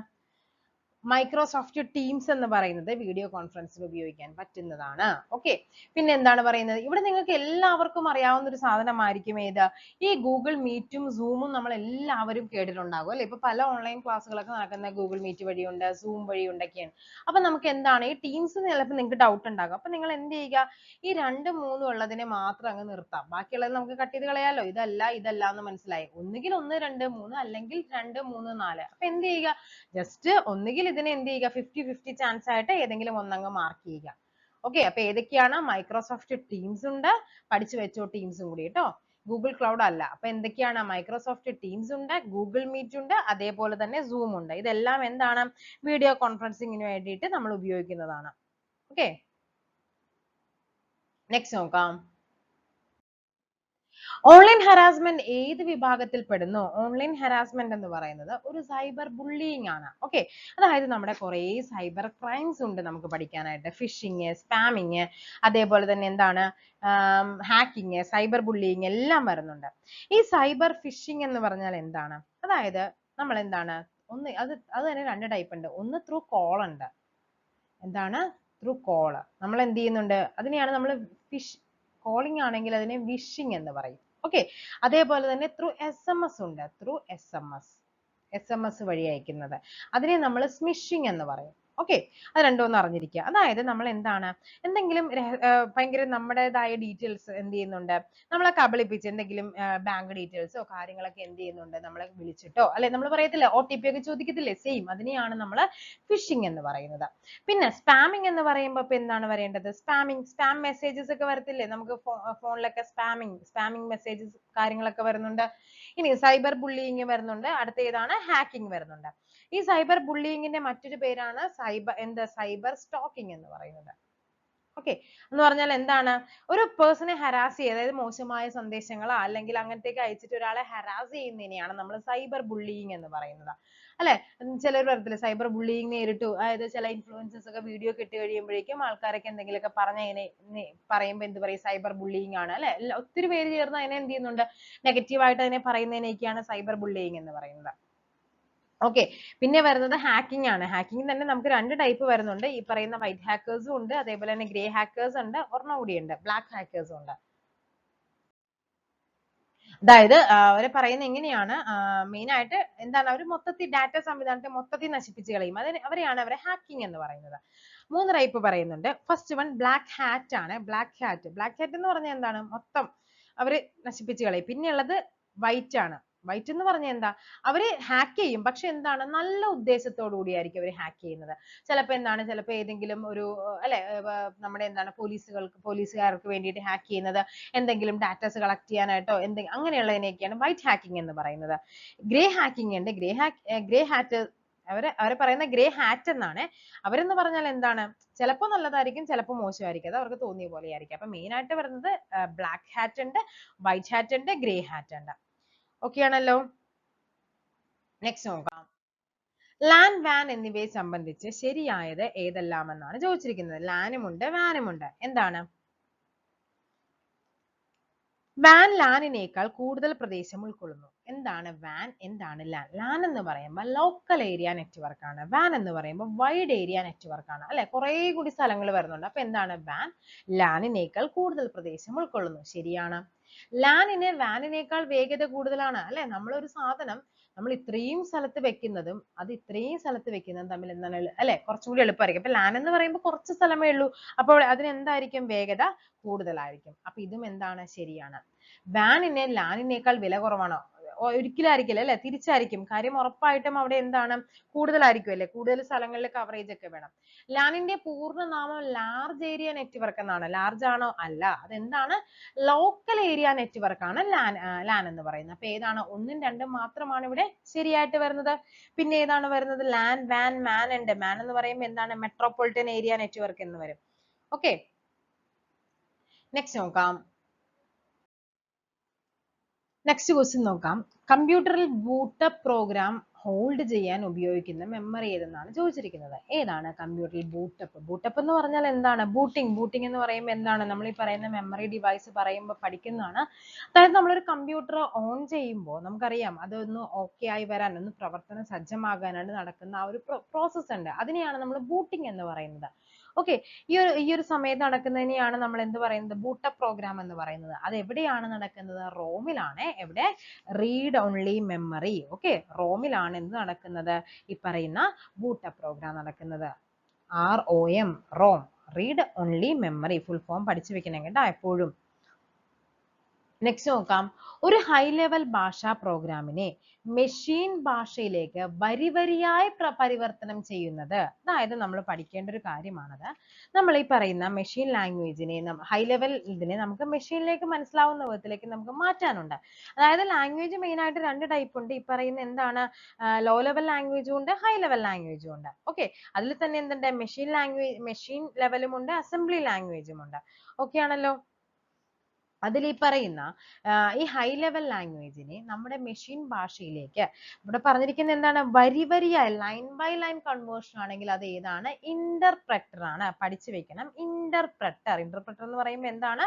മൈക്രോസോഫ്റ്റ് ടീംസ് എന്ന് പറയുന്നത് വീഡിയോ കോൺഫറൻസിന് ഉപയോഗിക്കാൻ പറ്റുന്നതാണ്. ഓക്കെ. പിന്നെ എന്താണ് പറയുന്നത്? ഇവിടെ നിങ്ങൾക്ക് എല്ലാവർക്കും അറിയാവുന്ന ഒരു സാധനമായിരിക്കും ഏത്? ഈ ഗൂഗിൾ മീറ്റും സൂമും നമ്മൾ എല്ലാവരും കേട്ടിട്ടുണ്ടാകും അല്ലെ. ഇപ്പൊ പല ഓൺലൈൻ ക്ലാസ്സുകളൊക്കെ നടക്കുന്ന ഗൂഗിൾ മീറ്റ് വഴിയുണ്ട്, സൂം വഴിയുണ്ടൊക്കെയാണ്. അപ്പൊ നമുക്ക് എന്താണ് ഈ ടീംസ് ചിലപ്പോൾ നിങ്ങൾക്ക് ഡൗട്ട് ഉണ്ടാകും. അപ്പൊ നിങ്ങൾ എന്ത് ചെയ്യുക? ഈ 2, 3 ഉള്ളതിനെ മാത്രം അങ്ങ് നിർത്താം. ബാക്കിയുള്ളത് നമുക്ക് കട്ട് ചെയ്ത് കളയാലോ. ഇതല്ല എന്ന് മനസ്സിലായി. ഒന്നുകിൽ 1, 2, 3 അല്ലെങ്കിൽ 2, 3, 4. അപ്പൊ എന്ത് ചെയ്യുക? ജസ്റ്റ് ഒന്നുകിൽ ഇതിനെ എന്ത് ചെയ്യുക? 50-50 ചാൻസ് ആയിട്ട് ഏതെങ്കിലും ഒന്നങ്ങ് മാർക്ക് ചെയ്യുക. ഓക്കെ. അപ്പൊ ഏതൊക്കെയാണ്? മൈക്രോസോഫ്റ്റ് ടീംസ് ഉണ്ട്, പഠിച്ചു വെച്ചോ ടീംസും കൂടി കേട്ടോ. ഗൂഗിൾ ക്ലൗഡ് അല്ല. അപ്പൊ എന്തൊക്കെയാണ്? മൈക്രോസോഫ്റ്റ് ടീംസ് ഉണ്ട്, ഗൂഗിൾ മീറ്റ് ഉണ്ട്, അതേപോലെ തന്നെ സൂം ഉണ്ട്. ഇതെല്ലാം എന്താണ്? വീഡിയോ കോൺഫറൻസിങ്ങിന് വേണ്ടിയിട്ട് നമ്മൾ ഉപയോഗിക്കുന്നതാണ്. ഓക്കെ. നെക്സ്റ്റ് നോക്കാം. ഓൺലൈൻ ഹരാസ്മെന്റ് ഏത് വിഭാഗത്തിൽ പെടുന്നു? ഓൺലൈൻ ഹരാസ്മെന്റ് എന്ന് പറയുന്നത് ഒരു സൈബർ ബുള്ളിയിങ് ആണ്. ഓക്കെ. അതായത് നമ്മുടെ കുറെ സൈബർ ക്രൈംസ് ഉണ്ട് നമുക്ക് പഠിക്കാനായിട്ട്. ഫിഷിങ്, സ്പാമിങ്, അതേപോലെ തന്നെ എന്താണ് ഹാക്കിങ്, സൈബർ ബുള്ളിയിങ് എല്ലാം വരുന്നുണ്ട്. ഈ സൈബർ ഫിഷിംഗ് എന്ന് പറഞ്ഞാൽ എന്താണ്? അതായത് നമ്മൾ എന്താണ് ഒന്ന് അത് തന്നെ രണ്ട് ടൈപ്പ് ഉണ്ട്. ഒന്ന് ത്രൂ കോൾ ഉണ്ട്. എന്താണ്? Through call. നമ്മൾ എന്ത് ചെയ്യുന്നുണ്ട്? അതിനെയാണ് നമ്മൾ ഫിഷ് കോളിംഗ് ആണെങ്കിൽ അതിനെ വിഷിംഗ് എന്ന് പറയും. ഓക്കെ. അതേപോലെ തന്നെ ത്രൂ SMS ഉണ്ട്. ത്രൂ SMS വഴി അയക്കുന്നത്. അതിനെ നമ്മൾ സ്മിഷിംഗ് എന്ന് പറയും. ഓക്കെ. അത് രണ്ടും ഒന്ന് അറിഞ്ഞിരിക്കുക. അതായത് നമ്മൾ എന്താണ് എന്തെങ്കിലും ഭയങ്കര നമ്മുടേതായ ഡീറ്റെയിൽസ് എന്ത് ചെയ്യുന്നുണ്ട്, നമ്മളെ കബളിപ്പിച്ച് എന്തെങ്കിലും ബാങ്ക് ഡീറ്റെയിൽസോ കാര്യങ്ങളൊക്കെ എന്ത് ചെയ്യുന്നുണ്ട്, നമ്മളെ വിളിച്ചിട്ടോ അല്ലെ, നമ്മൾ പറയത്തില്ലേ OTP ഒക്കെ ചോദിക്കത്തില്ലേ, സെയിം അതിനെയാണ് നമ്മൾ ഫിഷിംഗ് എന്ന് പറയുന്നത്. പിന്നെ സ്പാമിംഗ് എന്ന് പറയുമ്പോൾ ഇപ്പൊ എന്താണ് വരേണ്ടത്? സ്പാം മെസ്സേജസ് ഒക്കെ വരത്തില്ലേ നമുക്ക് ഫോണിലൊക്കെ, സ്പാമിംഗ് മെസ്സേജസ് കാര്യങ്ങളൊക്കെ വരുന്നുണ്ട്. ഇനി സൈബർ ബുള്ളിയിങ് വരുന്നുണ്ട്. അടുത്ത ഏതാണ്? ഹാക്കിംഗ് വരുന്നുണ്ട്. ഈ സൈബർ ബുള്ളിയിങ്ങിന്റെ മറ്റൊരു പേരാണ് സൈബർ സ്റ്റോക്കിംഗ് എന്ന് പറയുന്നത്. ഓക്കെ. എന്ന് പറഞ്ഞാൽ എന്താണ്? ഒരു പേഴ്സണെ ഹരാസ് ചെയ്യുക, അതായത് മോശമായ സന്ദേശങ്ങളോ അല്ലെങ്കിൽ അങ്ങനത്തേക്ക് അയച്ചിട്ട് ഒരാളെ ഹരാസ് ചെയ്യുന്നതിനെയാണ് നമ്മൾ സൈബർ ബുള്ളിയിങ് എന്ന് പറയുന്നത്. അല്ലെ? ചിലർ പറയത്തില്ലേ സൈബർ ബുള്ളിയിങ് നേരിട്ടു, അതായത് ചില ഇൻഫ്ലുവൻസേഴ്സ് ഒക്കെ വീഡിയോ കിട്ടി കഴിയുമ്പോഴേക്കും ആൾക്കാരൊക്കെ എന്തെങ്കിലുമൊക്കെ പറയുമ്പോൾ എന്ത് പറയും? സൈബർ ബുള്ളിയിങ് ആണ് അല്ലെ? ഒത്തിരി പേര് ചേർന്ന് അതിനെ എന്ത് ചെയ്യുന്നുണ്ട്? നെഗറ്റീവായിട്ട് അതിനെ പറയുന്നതിനെയൊക്കെയാണ് സൈബർ ബുള്ളിയിങ് എന്ന് പറയുന്നത്. ഓക്കെ. പിന്നെ വരുന്നത് ഹാക്കിംഗ് ആണ്. ഹാക്കിംഗ് തന്നെ നമുക്ക് രണ്ട് ടൈപ്പ് വരുന്നുണ്ട്. ഈ പറയുന്ന വൈറ്റ് ഹാക്കേഴ്സും ഉണ്ട്, അതേപോലെ തന്നെ ഗ്രേ ഹാക്കേഴ്സ് ഉണ്ട്, ഒരെണ്ണം കൂടി ഉണ്ട് ബ്ലാക്ക് ഹാക്കേഴ്സും ഉണ്ട്. അതായത് അവരെ പറയുന്നത് എങ്ങനെയാണ്, മെയിൻ ആയിട്ട് എന്താണ്, അവർ മൊത്തത്തിൽ ഡാറ്റ സംവിധാനത്തെ മൊത്തത്തിൽ നശിപ്പിച്ച് കളയും. അവരെയാണ് അവരെ ഹാക്കിംഗ് എന്ന് പറയുന്നത്. മൂന്ന് ടൈപ്പ് പറയുന്നുണ്ട്. ഫസ്റ്റ് വൺ ബ്ലാക്ക് ഹാറ്റ് ആണ്. ബ്ലാക്ക് ഹാറ്റ് എന്ന് പറഞ്ഞാൽ എന്താണ്? മൊത്തം അവര് നശിപ്പിച്ച് കളയും. പിന്നെ ഉള്ളത് വൈറ്റ് ആണ്. വൈറ്റ് എന്ന് പറഞ്ഞാൽ എന്താ? അവര് ഹാക്ക് ചെയ്യും, പക്ഷെ എന്താണ്, നല്ല ഉദ്ദേശത്തോടു കൂടിയായിരിക്കും അവർ ഹാക്ക് ചെയ്യുന്നത്. ചിലപ്പോൾ ഏതെങ്കിലും ഒരു അല്ലെ, നമ്മുടെ എന്താണ് പോലീസുകാർക്ക് വേണ്ടിയിട്ട് ഹാക്ക് ചെയ്യുന്നത്, എന്തെങ്കിലും ഡാറ്റാസ് കളക്ട് ചെയ്യാനായിട്ടോ അങ്ങനെയുള്ളതിനെയൊക്കെയാണ് വൈറ്റ് ഹാക്കിംഗ് എന്ന് പറയുന്നത്. ഗ്രേ ഹാക്കിംഗ് ഉണ്ട്. ഗ്രേ ഹാറ്റ് അവരെ പറയുന്ന ഗ്രേ ഹാറ്റ് എന്നാണ്. അവരെന്ന് പറഞ്ഞാൽ എന്താണ്, ചിലപ്പോൾ നല്ലതായിരിക്കും, ചിലപ്പോൾ മോശമായിരിക്കും, അത് അവർക്ക് തോന്നിയ പോലെ ആയിരിക്കും. അപ്പൊ മെയിൻ ആയിട്ട് വരുന്നത് ബ്ലാക്ക് ഹാറ്റ് ഉണ്ട്, വൈറ്റ് ഹാറ്റ് ഉണ്ട്, ഗ്രേ ഹാറ്റ് ഉണ്ട്. ഓക്കെ ആണല്ലോ. നെക്സ്റ്റ് നോക്കാം. ലാൻ വാൻ എന്നിവയെ സംബന്ധിച്ച് ശരിയായത് ഏതെല്ലാമെന്നാണ് ചോദിച്ചിരിക്കുന്നത്. ലാനും ഉണ്ട് വാനും ഉണ്ട്. എന്താണ്? വാൻ ലാനിനേക്കാൾ കൂടുതൽ പ്രദേശം ഉൾക്കൊള്ളുന്നു. എന്താണ് വാൻ? എന്താണ് ലാൻ? ലാൻ എന്ന് പറയുമ്പോൾ ലോക്കൽ ഏരിയ നെറ്റ്വർക്ക് ആണ്. വാൻ എന്ന് പറയുമ്പോൾ വൈഡ് ഏരിയ നെറ്റ്വർക്ക് ആണ് അല്ലെ, കുറെ കൂടി സ്ഥലങ്ങൾ വരുന്നുണ്ട്. അപ്പൊ എന്താണ്? വാൻ ലാനിനേക്കാൾ കൂടുതൽ പ്രദേശം ഉൾക്കൊള്ളുന്നു. ശരിയാണ്. ലാനിന് വാനിനേക്കാൾ വേഗത കൂടുതലാണ് അല്ലെ. നമ്മളൊരു സാധനം നമ്മൾ ഇത്രയും സ്ഥലത്ത് വെക്കുന്നതും അത് ഇത്രയും സ്ഥലത്ത് വെക്കുന്നതും തമ്മിൽ എന്താണ് അല്ലെ, കുറച്ചും കൂടി എളുപ്പമായിരിക്കും. അപ്പൊ ലാൻ എന്ന് പറയുമ്പോൾ കുറച്ച് സ്ഥലമേ ഉള്ളൂ, അപ്പോൾ അതിന് എന്തായിരിക്കും? വേഗത കൂടുതലായിരിക്കും. അപ്പൊ ഇതും എന്താണ്? ശരിയാണ്. വാനിന് ലാനിനേക്കാൾ വില കുറവാണോ? ഒരിക്കലും ആയിരിക്കില്ല അല്ലെ, തിരിച്ചായിരിക്കും. കാര്യം ഉറപ്പായിട്ടും അവിടെ എന്താണ്? കൂടുതലായിരിക്കും അല്ലെ, കൂടുതൽ സ്ഥലങ്ങളിൽ കവറേജ് ഒക്കെ വേണം. ലാനിന്റെ പൂർണ്ണനാമം ലാർജ് ഏരിയ നെറ്റ്വർക്ക് എന്നാണ്. ലാർജ് ആണോ? അല്ല. അതെന്താണ്? ലോക്കൽ ഏരിയ നെറ്റ്വർക്ക് ആണ് ലാൻ എന്ന് പറയുന്നത്. അപ്പൊ ഏതാണ്? ഒന്നും രണ്ടും മാത്രമാണ് ഇവിടെ ശരിയായിട്ട് വരുന്നത്. പിന്നെ ഏതാണ് വരുന്നത്? ലാൻ വാൻ മാൻ ഉണ്ട്. മാൻ എന്ന് പറയുമ്പോൾ എന്താണ്? മെട്രോപൊളിറ്റൻ ഏരിയ നെറ്റ്വർക്ക് എന്ന് വരും. ഓക്കെ. നെക്സ്റ്റ് നോക്കാം. നെക്സ്റ്റ് ക്വസ്റ്റ്യൻ നോക്കാം. കമ്പ്യൂട്ടറിൽ ബൂട്ടപ്പ് പ്രോഗ്രാം ഹോൾഡ് ചെയ്യാൻ ഉപയോഗിക്കുന്ന മെമ്മറി ഏതെന്നാണ് ചോദിച്ചിരിക്കുന്നത്. ഏതാണ് കമ്പ്യൂട്ടറിൽ ബൂട്ടപ്പ് എന്ന് പറഞ്ഞാൽ എന്താണ്? ബൂട്ടിംഗ് എന്ന് പറയുമ്പോൾ എന്താണ്? നമ്മൾ ഈ പറയുന്ന മെമ്മറി ഡിവൈസ് പറയുമ്പോൾ പഠിക്കുന്നതാണ്. അതായത് നമ്മളൊരു കമ്പ്യൂട്ടർ ഓൺ ചെയ്യുമ്പോൾ നമുക്കറിയാം അതൊന്ന് ഓക്കെ ആയി വരാൻ, ഒന്ന് പ്രവർത്തന സജ്ജമാകാനായിട്ട് നടക്കുന്ന ആ ഒരു പ്രോസസ്സ് ഉണ്ട്. അതിനെയാണ് നമ്മൾ ബൂട്ടിംഗ് എന്ന് പറയുന്നത്. ഓക്കെ. ഈ ഒരു സമയത്ത് നടക്കുന്നതിനെയാണ് നമ്മൾ എന്ത് പറയുന്നത്? ബൂട്ടപ്പ് പ്രോഗ്രാം എന്ന് പറയുന്നത്. അത് എവിടെയാണ് നടക്കുന്നത്? റോമിലാണ്. എവിടെ? Read only memory. ഓക്കെ. റോമിലാണ് എന്ത് നടക്കുന്നത്? ഈ പറയുന്ന ബൂട്ടപ്പ് പ്രോഗ്രാം നടക്കുന്നത്. ROM, ROM, read only memory. Full form പഠിച്ചു വെക്കണം കേട്ടോ എപ്പോഴും. നെക്സ്റ്റ് നോക്കാം. ഒരു ഹൈ ലെവൽ ഭാഷാ പ്രോഗ്രാമിനെ മെഷീൻ ഭാഷയിലേക്ക് വരിവരിയായി പരിവർത്തനം ചെയ്യുന്നത്. അതായത് നമ്മൾ പഠിക്കേണ്ട ഒരു കാര്യമാണത്. നമ്മൾ ഈ പറയുന്ന മെഷീൻ ലാംഗ്വേജിനെ ഹൈ ലെവൽ ഇതിനെ നമുക്ക് മെഷീനിലേക്ക് മനസ്സിലാവുന്ന വിധത്തിലേക്ക് നമുക്ക് മാറ്റാനുണ്ട്. അതായത് ലാംഗ്വേജ് മെയിൻ ആയിട്ട് രണ്ട് ടൈപ്പ് ഉണ്ട്. ഈ പറയുന്ന എന്താണ്? ലോ ലെവൽ ലാംഗ്വേജും ഉണ്ട്, ഹൈ ലെവൽ ലാംഗ്വേജും ഉണ്ട്. ഓക്കെ. അതിൽ തന്നെ എന്തുണ്ട്? മെഷീൻ ലെവലും ഉണ്ട്, അസംബ്ലി ലാംഗ്വേജും ഉണ്ട്. ഓക്കെ ആണല്ലോ. അതിൽ ഈ പറയുന്ന ഈ ഹൈ ലെവൽ ലാംഗ്വേജിനെ നമ്മുടെ മെഷീൻ ഭാഷയിലേക്ക് ഇവിടെ പറഞ്ഞിരിക്കുന്നത് എന്താണ്? വരിവരിയായി ലൈൻ ബൈ ലൈൻ കൺവേർഷൻ ആണെങ്കിൽ അത് ഏതാണ്? ഇന്റർപ്രറ്റർ ആണ്. പഠിച്ചു വെക്കണം. ഇന്റർപ്രറ്റർ എന്ന് പറയുമ്പോൾ എന്താണ്?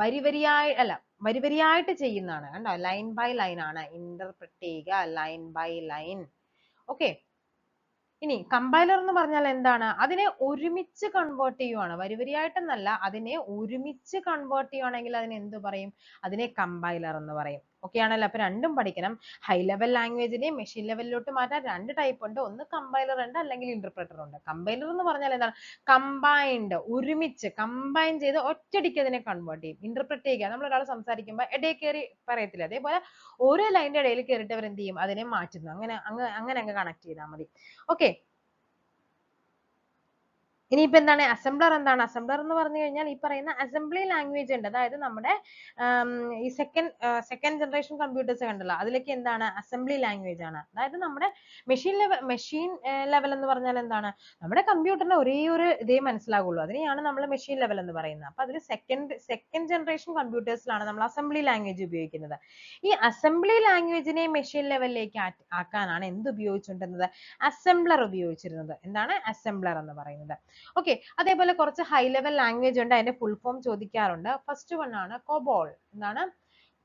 വരിവരിയായിട്ട് ചെയ്യുന്നതാണ്. കണ്ടോ? ലൈൻ ബൈ ലൈൻ ആണ്. ഇന്റർപ്രറ്റ് ചെയ്യുക, ലൈൻ ബൈ ലൈൻ. ഓക്കെ. ഇനി കമ്പൈലർ എന്ന് പറഞ്ഞാൽ എന്താണ്? അതിനെ ഒരുമിച്ച് കൺവേർട്ട് ചെയ്യുവാണ്. വരിവരിയായിട്ടെന്നല്ല, അതിനെ ഒരുമിച്ച് കൺവേർട്ട് ചെയ്യുവാണെങ്കിൽ അതിനെ എന്ത് പറയും? അതിനെ കമ്പൈലർ എന്ന് പറയും. ഓക്കെ ആണല്ലോ? അപ്പൊ രണ്ടും പഠിക്കണം. ഹൈ ലെവൽ ലാംഗ്വേജിനെ മെഷീൻ ലെവലിലോട്ട് മാറ്റാൻ രണ്ട് ടൈപ്പ് ഉണ്ട്. ഒന്ന് കമ്പൈലർ ഉണ്ട്, അല്ലെങ്കിൽ ഇന്റർപ്രറ്റർ ഉണ്ട്. കമ്പൈലർ എന്ന് പറഞ്ഞാൽ എന്താണ്? കമ്പൈൻഡ്, ഒരുമിച്ച് കമ്പൈൻ ചെയ്ത് ഒറ്റയടിക്ക് അതിനെ കൺവേർട്ട് ചെയ്യും. ഇന്റർപ്രറ്റ് ചെയ്യുക, നമ്മൾ ഒരാൾ സംസാരിക്കുമ്പോൾ ഇടയിൽ കയറി പറയത്തില്ല, അതേപോലെ ഓരോ ലൈനിന്റെ ഇടയിൽ കയറിയിട്ട് അവർ എന്ത് ചെയ്യും? അതിനെ മാറ്റുന്നു. അങ്ങനെ അങ്ങ് കണക്ട് ചെയ്താൽ മതി. ഓക്കെ. ഇനിയിപ്പോ എന്താണ് അസംബ്ലർ? എന്താണ് അസംബ്ലർ എന്ന് പറഞ്ഞു കഴിഞ്ഞാൽ ഈ പറയുന്ന അസംബ്ലി ലാംഗ്വേജ് ഉണ്ട്, അതായത് നമ്മുടെ ഈ സെക്കൻഡ് ജനറേഷൻ കമ്പ്യൂട്ടേഴ്സ് കണ്ടല്ലോ, അതിലേക്ക് എന്താണ് അസംബ്ലി ലാംഗ്വേജ് ആണ്. അതായത് നമ്മുടെ മെഷീൻ ലെവൽ എന്ന് പറഞ്ഞാൽ എന്താണ്? നമ്മുടെ കമ്പ്യൂട്ടറിന്റെ ഒരേ ഒരു ഇതേ മനസ്സിലാകുള്ളൂ, അതിനെയാണ് നമ്മൾ മെഷീൻ ലെവൽ എന്ന് പറയുന്നത്. അപ്പൊ അതിൽ സെക്കൻഡ് ജനറേഷൻ കമ്പ്യൂട്ടേഴ്സിലാണ് നമ്മൾ അസംബ്ലി ലാംഗ്വേജ് ഉപയോഗിക്കുന്നത്. ഈ അസംബ്ലി ലാംഗ്വേജിനെ മെഷീൻ ലെവലിലേക്ക് ആക്കാനാണ് എന്ത് ഉപയോഗിച്ചുകൊണ്ടിരുന്നത്? അസംബ്ലർ ഉപയോഗിച്ചിരുന്നത്. എന്താണ് അസംബ്ലർ എന്ന് പറയുന്നത്? ഓക്കെ. അതേപോലെ കുറച്ച് ഹൈ ലെവൽ ലാംഗ്വേജ് ഉണ്ട്, അതിന്റെ ഫുൾ ഫോം ചോദിക്കാറുണ്ട്. ഫസ്റ്റ് വൺ ആണ് കോബോൾ. എന്താണ്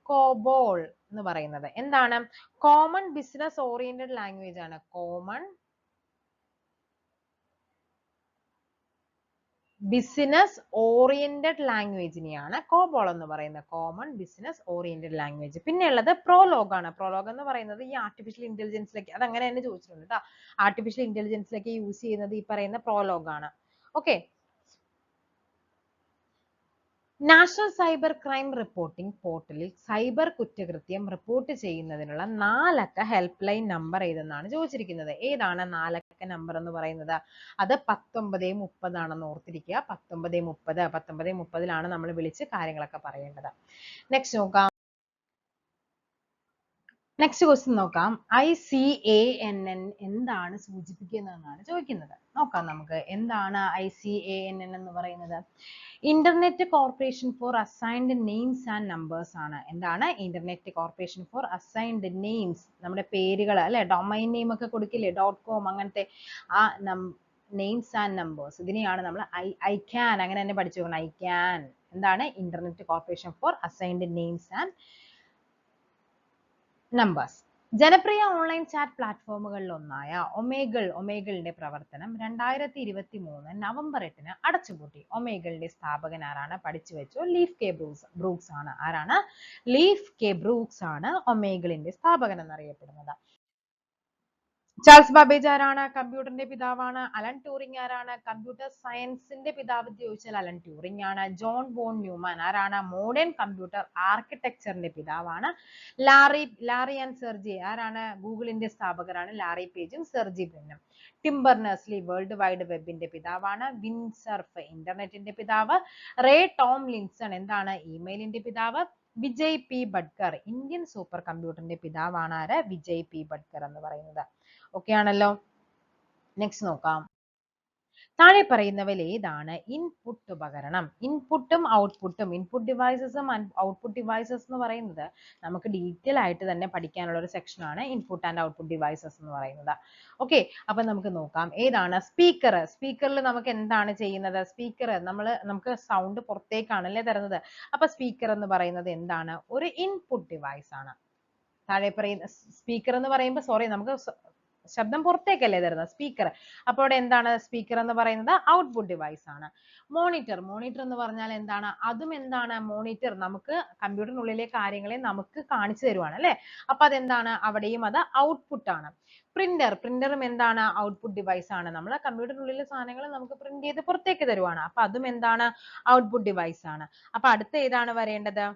കോബോൾ എന്ന് പറയുന്നത്? എന്താണ്? കോമൺ ബിസിനസ് ഓറിയന്റഡ് ലാംഗ്വേജ് ആണ്. കോമൺ ബിസിനസ് ഓറിയന്റഡ് ലാംഗ്വേജിനെയാണ് കോബോൾ എന്ന് പറയുന്നത്. Common business oriented language. പിന്നെ ഉള്ളത് പ്രോലോഗ് ആണ്. പ്രോലോഗ് എന്ന് പറയുന്നത് ഈ ആർട്ടിഫിഷ്യൽ ഇന്റലിജൻസിലേക്ക്, അത് അങ്ങനെ തന്നെ ചോദിച്ചിട്ടുണ്ട് കേട്ടോ, ആർട്ടിഫിഷ്യൽ ഇന്റലിജൻസിലേക്ക് യൂസ് ചെയ്യുന്നത് ഈ പറയുന്ന പ്രോലോഗ് ആണ്. Okay. National cyber crime reporting പോർട്ടലിൽ സൈബർ കുറ്റകൃത്യം റിപ്പോർട്ട് ചെയ്യുന്നതിനുള്ള 4 അക്ക ഹെൽപ്പ് ലൈൻ നമ്പർ ഏതെന്നാണ് ചോദിച്ചിരിക്കുന്നത്. ഏതാണ് 4 അക്ക നമ്പർ എന്ന് പറയുന്നത്? അത് 1930 ആണെന്ന് ഓർത്തിരിക്കുക. 1930 നമ്മൾ വിളിച്ച് കാര്യങ്ങളൊക്കെ പറയേണ്ടത്. നെക്സ്റ്റ് നോക്കാം. നെക്സ്റ്റ് ക്വസ്റ്റ്യൻ നോക്കാം. ICANN എന്താണ് സൂചിപ്പിക്കുന്നതെന്നാണ് ചോദിക്കുന്നത്. നോക്കാം നമുക്ക്. എന്താണ് ICANN എന്ന് പറയുന്നത്? Internet corporation four assigned names and numbers ആണ്. എന്താണ്? Internet corporation four assigned names, നമ്മുടെ പേരുകൾ അല്ലെ, ഡൊമൈൻ നെയിം ഒക്കെ കൊടുക്കില്ലേ, .com അങ്ങനത്തെ ആ നെയിംസ് ആൻഡ് നമ്പേഴ്സ്, ഇതിനെയാണ് നമ്മൾ ICAN അങ്ങനെ തന്നെ പഠിച്ചു പോകണം. ICAN എന്താണ്? Internet corporation four assigned names and numbers. ജനപ്രിയ ഓൺലൈൻ ചാറ്റ് പ്ലാറ്റ്ഫോമുകളിൽ ഒന്നായ ഒമേഗിളിന്റെ പ്രവർത്തനം 2023 നവംബർ 8 അടച്ചുപൂട്ടി. ഒമേഗിളിന്റെ സ്ഥാപകൻ ആരാണ്? പഠിച്ചു വെച്ചു, ലീഫ് കെ ബ്രൂക്സ് ആണ്. ആരാണ്? ലീഫ് കെ ബ്രൂക്സ് ആണ് ഒമേഗിളിന്റെ സ്ഥാപകൻ എന്നറിയപ്പെടുന്നത്. ചാൾസ് ബാബേജ് ആരാണ്? കമ്പ്യൂട്ടറിന്റെ പിതാവാണ്. അലൻ ട്യൂറിംഗ് ആരാണ്? കമ്പ്യൂട്ടർ സയൻസിന്റെ പിതാവ് ചോദിച്ചാൽ അലൻ ട്യൂറിംഗ് ആണ്. ജോൺ വോൺ ന്യൂമാൻ ആരാണ്? മോഡേൺ കമ്പ്യൂട്ടർ ആർക്കിടെക്ചറിന്റെ പിതാവാണ്. ലാറി ആൻഡ് സെർജി ആരാണ്? ഗൂഗിളിന്റെ സ്ഥാപകരാണ് ലാറി പേജും സെർജി ബ്രിനും. ടിം ബെർണേഴ്സ്-ലീ വേൾഡ് വൈഡ് വെബിന്റെ പിതാവാണ്. വിൻസർഫ് ഇന്റർനെറ്റിന്റെ പിതാവ്. റേ ടോംലിൻസൺ എന്താണ്? ഇമെയിലിന്റെ പിതാവ്. Vijay P Bhatkar Indian super കമ്പ്യൂട്ടറിന്റെ പിതാവാണ്. ആര്? വിജയ് പി ബഡ്കർ എന്ന് പറയുന്നത്. ഓക്കെ ആണല്ലോ. നെക്സ്റ്റ് നോക്കാം. താഴെ പറയുന്നവയിൽ ഏതാണ് ഇൻപുട്ട് ഉപകരണം? ഇൻപുട്ടും ഔട്ട്പുട്ടും, ഇൻപുട്ട് ഡിവൈസസും ഔട്ട്പുട്ട് ഡിവൈസസ് എന്ന് പറയുന്നത് നമുക്ക് ഡീറ്റെയിൽ ആയിട്ട് തന്നെ പഠിക്കാനുള്ള ഒരു സെക്ഷൻ ആണ് ഇൻപുട്ട് ആൻഡ് ഔട്ട്പുട്ട് ഡിവൈസസ് എന്ന് പറയുന്നത്. ഓക്കെ. അപ്പൊ നമുക്ക് നോക്കാം. ഏതാണ്? സ്പീക്കർ. സ്പീക്കറിൽ നമുക്ക് എന്താണ് ചെയ്യുന്നത്? സ്പീക്കർ നമുക്ക് സൗണ്ട് പുറത്തേക്കാണല്ലേ തരുന്നത്. അപ്പൊ സ്പീക്കർ എന്ന് പറയുന്നത് എന്താണ്? ഒരു ഇൻപുട്ട് ഡിവൈസ് ആണ്. താഴെ പറയുന്ന സ്പീക്കർ എന്ന് പറയുമ്പോൾ നമുക്ക് ശബ്ദം പുറത്തേക്കല്ലേ തരുന്നത്, സ്പീക്കർ. അപ്പോൾ അവിടെ എന്താണ്? സ്പീക്കർ എന്ന് പറയുന്നത് ഔട്ട്പുട്ട് ഡിവൈസ് ആണ്. മോണിറ്റർ എന്ന് പറഞ്ഞാൽ എന്താണ്? അതും എന്താണ്? മോണിറ്റർ നമുക്ക് കമ്പ്യൂട്ടറിനുള്ളിലെ കാര്യങ്ങളെ നമുക്ക് കാണിച്ചു തരുവാണ് അല്ലെ. അപ്പൊ അതെന്താണ്? അവിടെയും അത് ഔട്ട്പുട്ട് ആണ്. പ്രിന്ററും എന്താണ്? ഔട്ട്പുട്ട് ഡിവൈസ് ആണ്. നമ്മൾ കമ്പ്യൂട്ടറിനുള്ളിലെ സാധനങ്ങൾ നമുക്ക് പ്രിന്റ് ചെയ്ത് പുറത്തേക്ക് തരുവാണ്. അപ്പൊ അതും എന്താണ്? ഔട്ട്പുട്ട് ഡിവൈസ് ആണ്. അപ്പൊ അടുത്ത ഏതാണ് വരേണ്ടത്?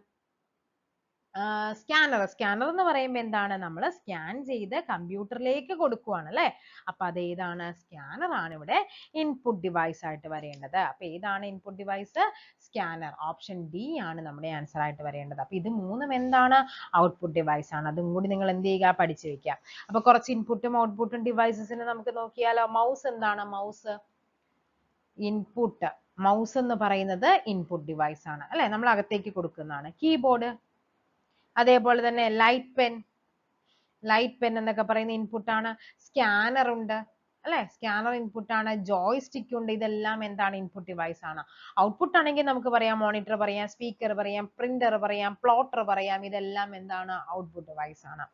സ്കാനർ എന്ന് പറയുമ്പോൾ എന്താണ്? നമ്മൾ സ്കാൻ ചെയ്ത് കമ്പ്യൂട്ടറിലേക്ക് കൊടുക്കുവാണ് അല്ലെ. അപ്പൊ അത് ഏതാണ്? സ്കാനർ ആണ് ഇവിടെ ഇൻപുട്ട് ഡിവൈസ് ആയിട്ട് വരേണ്ടത്. അപ്പൊ ഏതാണ് input device? Scanner. Option D ആണ് നമ്മുടെ ആൻസർ ആയിട്ട് വരേണ്ടത്. അപ്പൊ ഇത് മൂന്നും എന്താണ്? ഔട്ട്പുട്ട് ഡിവൈസ് ആണ്. അതും കൂടി നിങ്ങൾ എന്ത് ചെയ്യുക? പഠിച്ചു വെക്കുക. അപ്പൊ കുറച്ച് ഇൻപുട്ടും ഔട്ട്പുട്ടും ഡിവൈസസിന് നമുക്ക് നോക്കിയാലോ. മൗസ് എന്താണ്? Mouse input. മൗസ് എന്ന് പറയുന്നത് ഇൻപുട്ട് ഡിവൈസ് ആണ് അല്ലെ, നമ്മൾ അകത്തേക്ക് കൊടുക്കുന്നതാണ്. കീബോർഡ്, അതേപോലെ തന്നെ ലൈറ്റ് പെൻ എന്നൊക്കെ പറയുന്ന ഇൻപുട്ട് ആണ്. സ്കാനർ ഉണ്ട് അല്ലെ, സ്കാനർ ഇൻപുട്ട് ആണ്. ജോയ്സ്റ്റിക് ഉണ്ട്. ഇതെല്ലാം എന്താണ്? ഇൻപുട്ട് ഡിവൈസ് ആണ്. ഔട്ട്പുട്ട് ആണെങ്കിൽ നമുക്ക് പറയാം മോണിറ്റർ പറയാം, സ്പീക്കർ പറയാം, പ്രിന്റർ പറയാം, പ്ലോട്ടർ പറയാം. ഇതെല്ലാം എന്താണ്? ഔട്ട്പുട്ട് ഡിവൈസ് ആണ്.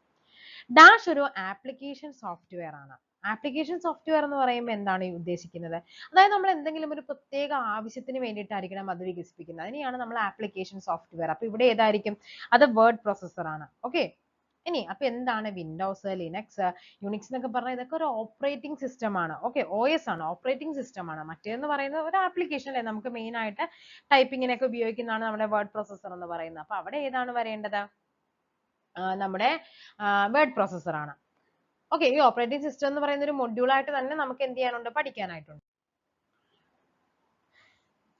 ഡാഷ് ഒരു ആപ്ലിക്കേഷൻ സോഫ്റ്റ്വെയർ ആണ്. ആപ്ലിക്കേഷൻ സോഫ്റ്റ്വെയർ എന്ന് പറയുമ്പോൾ എന്താണ് ഈ ഉദ്ദേശിക്കുന്നത്? അതായത് നമ്മൾ എന്തെങ്കിലും ഒരു പ്രത്യേക ആവശ്യത്തിന് വേണ്ടിയിട്ടായിരിക്കണം അത് വികസിപ്പിക്കുന്നത്. അതിനെയാണ് നമ്മൾ ആപ്ലിക്കേഷൻ സോഫ്റ്റ്വെയർ. അപ്പൊ ഇവിടെ ഏതായിരിക്കും? അത് വേർഡ് പ്രോസസർ ആണ്. ഓക്കെ. ഇനി അപ്പൊ എന്താണ് വിൻഡോസ്, ലിനക്സ്, യുണിക്സ് എന്നൊക്കെ പറഞ്ഞാൽ ഇതൊക്കെ ഒരു ഓപ്പറേറ്റിംഗ് സിസ്റ്റം ആണ്. ഓക്കെ, OS ആണ്, ഓപ്പറേറ്റിംഗ് സിസ്റ്റം ആണ്. മറ്റേന്ന് പറയുന്നത് ഒരു ആപ്ലിക്കേഷൻ അല്ലേ, നമുക്ക് മെയിൻ ആയിട്ട് ടൈപ്പിങ്ങിനൊക്കെ ഉപയോഗിക്കുന്നതാണ് നമ്മുടെ വേർഡ് പ്രോസസർ എന്ന് പറയുന്നത്. അപ്പൊ അവിടെ ഏതാണ് വരേണ്ടത്? നമ്മുടെ വേർഡ് പ്രോസസർ ആണ്. ഓക്കെ, ഈ ഓപ്പറേറ്റിംഗ് സിസ്റ്റം എന്ന് പറയുന്ന ഒരു മൊഡ്യൂൾ ആയിട്ട് തന്നെ നമുക്ക് എന്ത് ചെയ്യാനുണ്ട്? പഠിക്കാനായിട്ടുണ്ട്.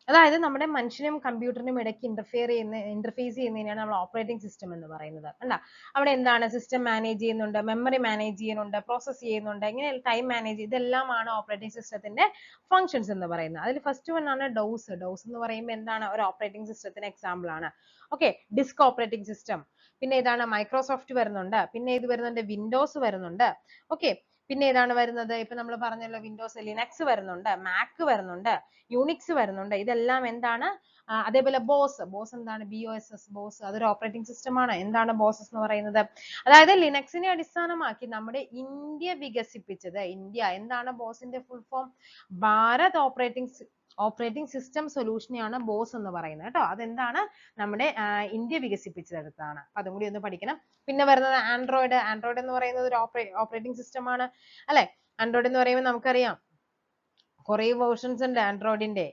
അതായത് നമ്മുടെ മനുഷ്യനും കമ്പ്യൂട്ടറിനും ഇടയ്ക്ക് ഇന്റർഫേസ് ചെയ്യുന്നതിനാണ് നമ്മൾ ഓപ്പറേറ്റിംഗ് സിസ്റ്റം എന്ന് പറയുന്നത്. അല്ല, അവിടെ എന്താണ്? സിസ്റ്റം മാനേജ് ചെയ്യുന്നുണ്ട്, മെമ്മറി മാനേജ് ചെയ്യുന്നുണ്ട്, പ്രോസസ് ചെയ്യുന്നുണ്ട്, ഇങ്ങനെ ടൈം മാനേജ്, ഇതെല്ലാമാണ് ഓപ്പറേറ്റിംഗ് സിസ്റ്റത്തിന്റെ ഫങ്ഷൻസ് എന്ന് പറയുന്നത്. അതിൽ ഫസ്റ്റ് വൺ ആണ് ഡോസ്. ഡോസ് എന്ന് പറയുമ്പോൾ എന്താണ്? ഒരു ഓപ്പറേറ്റിംഗ് സിസ്റ്റത്തിന് എക്സാമ്പിൾ ആണ്. Okay, disk operating system. പിന്നെ ഏതാണ്? മൈക്രോസോഫ്റ്റ് വരുന്നുണ്ട്. പിന്നെ ഇത് വരുന്നുണ്ട് വിൻഡോസ് വരുന്നുണ്ട്. ഓക്കെ, പിന്നെ ഏതാണ് വരുന്നത്? ഇപ്പൊ നമ്മൾ പറഞ്ഞല്ലോ, വിൻഡോസ്, ലിനക്സ് വരുന്നുണ്ട്, മാക് വരുന്നുണ്ട്, യൂണിക്സ് വരുന്നുണ്ട്. ഇതെല്ലാം എന്താണ്? അതേപോലെ ബോസ് എന്താണ്? BOSS, ബോസ് അതൊരു ഓപ്പറേറ്റിംഗ് സിസ്റ്റം ആണ്. എന്താണ് ബോസസ് എന്ന് പറയുന്നത്? അതായത് ലിനക്സിനെ അടിസ്ഥാനമാക്കി നമ്മുടെ ഇന്ത്യ വികസിപ്പിച്ചത്. ഇന്ത്യ എന്താണ് ബോസിന്റെ full form? Bharat operating system സൊല്യൂഷനെയാണ് ബോസ് എന്ന് പറയുന്നത് കേട്ടോ. അതെന്താണ്? നമ്മുടെ ഇന്ത്യ വികസിപ്പിച്ചെടുത്താണ്. അപ്പൊ അതും കൂടി ഒന്ന് പഠിക്കണം. പിന്നെ വരുന്നത് ആൻഡ്രോയിഡ്. ആൻഡ്രോയിഡ് എന്ന് പറയുന്നത് ഒരു ഓപ്പറേറ്റിംഗ് സിസ്റ്റം ആണ് അല്ലെ? ആൻഡ്രോയിഡ് എന്ന് പറയുമ്പോൾ നമുക്കറിയാം കുറെ വേർഷൻസ് ഉണ്ട് ആൻഡ്രോയിഡിന്റെ.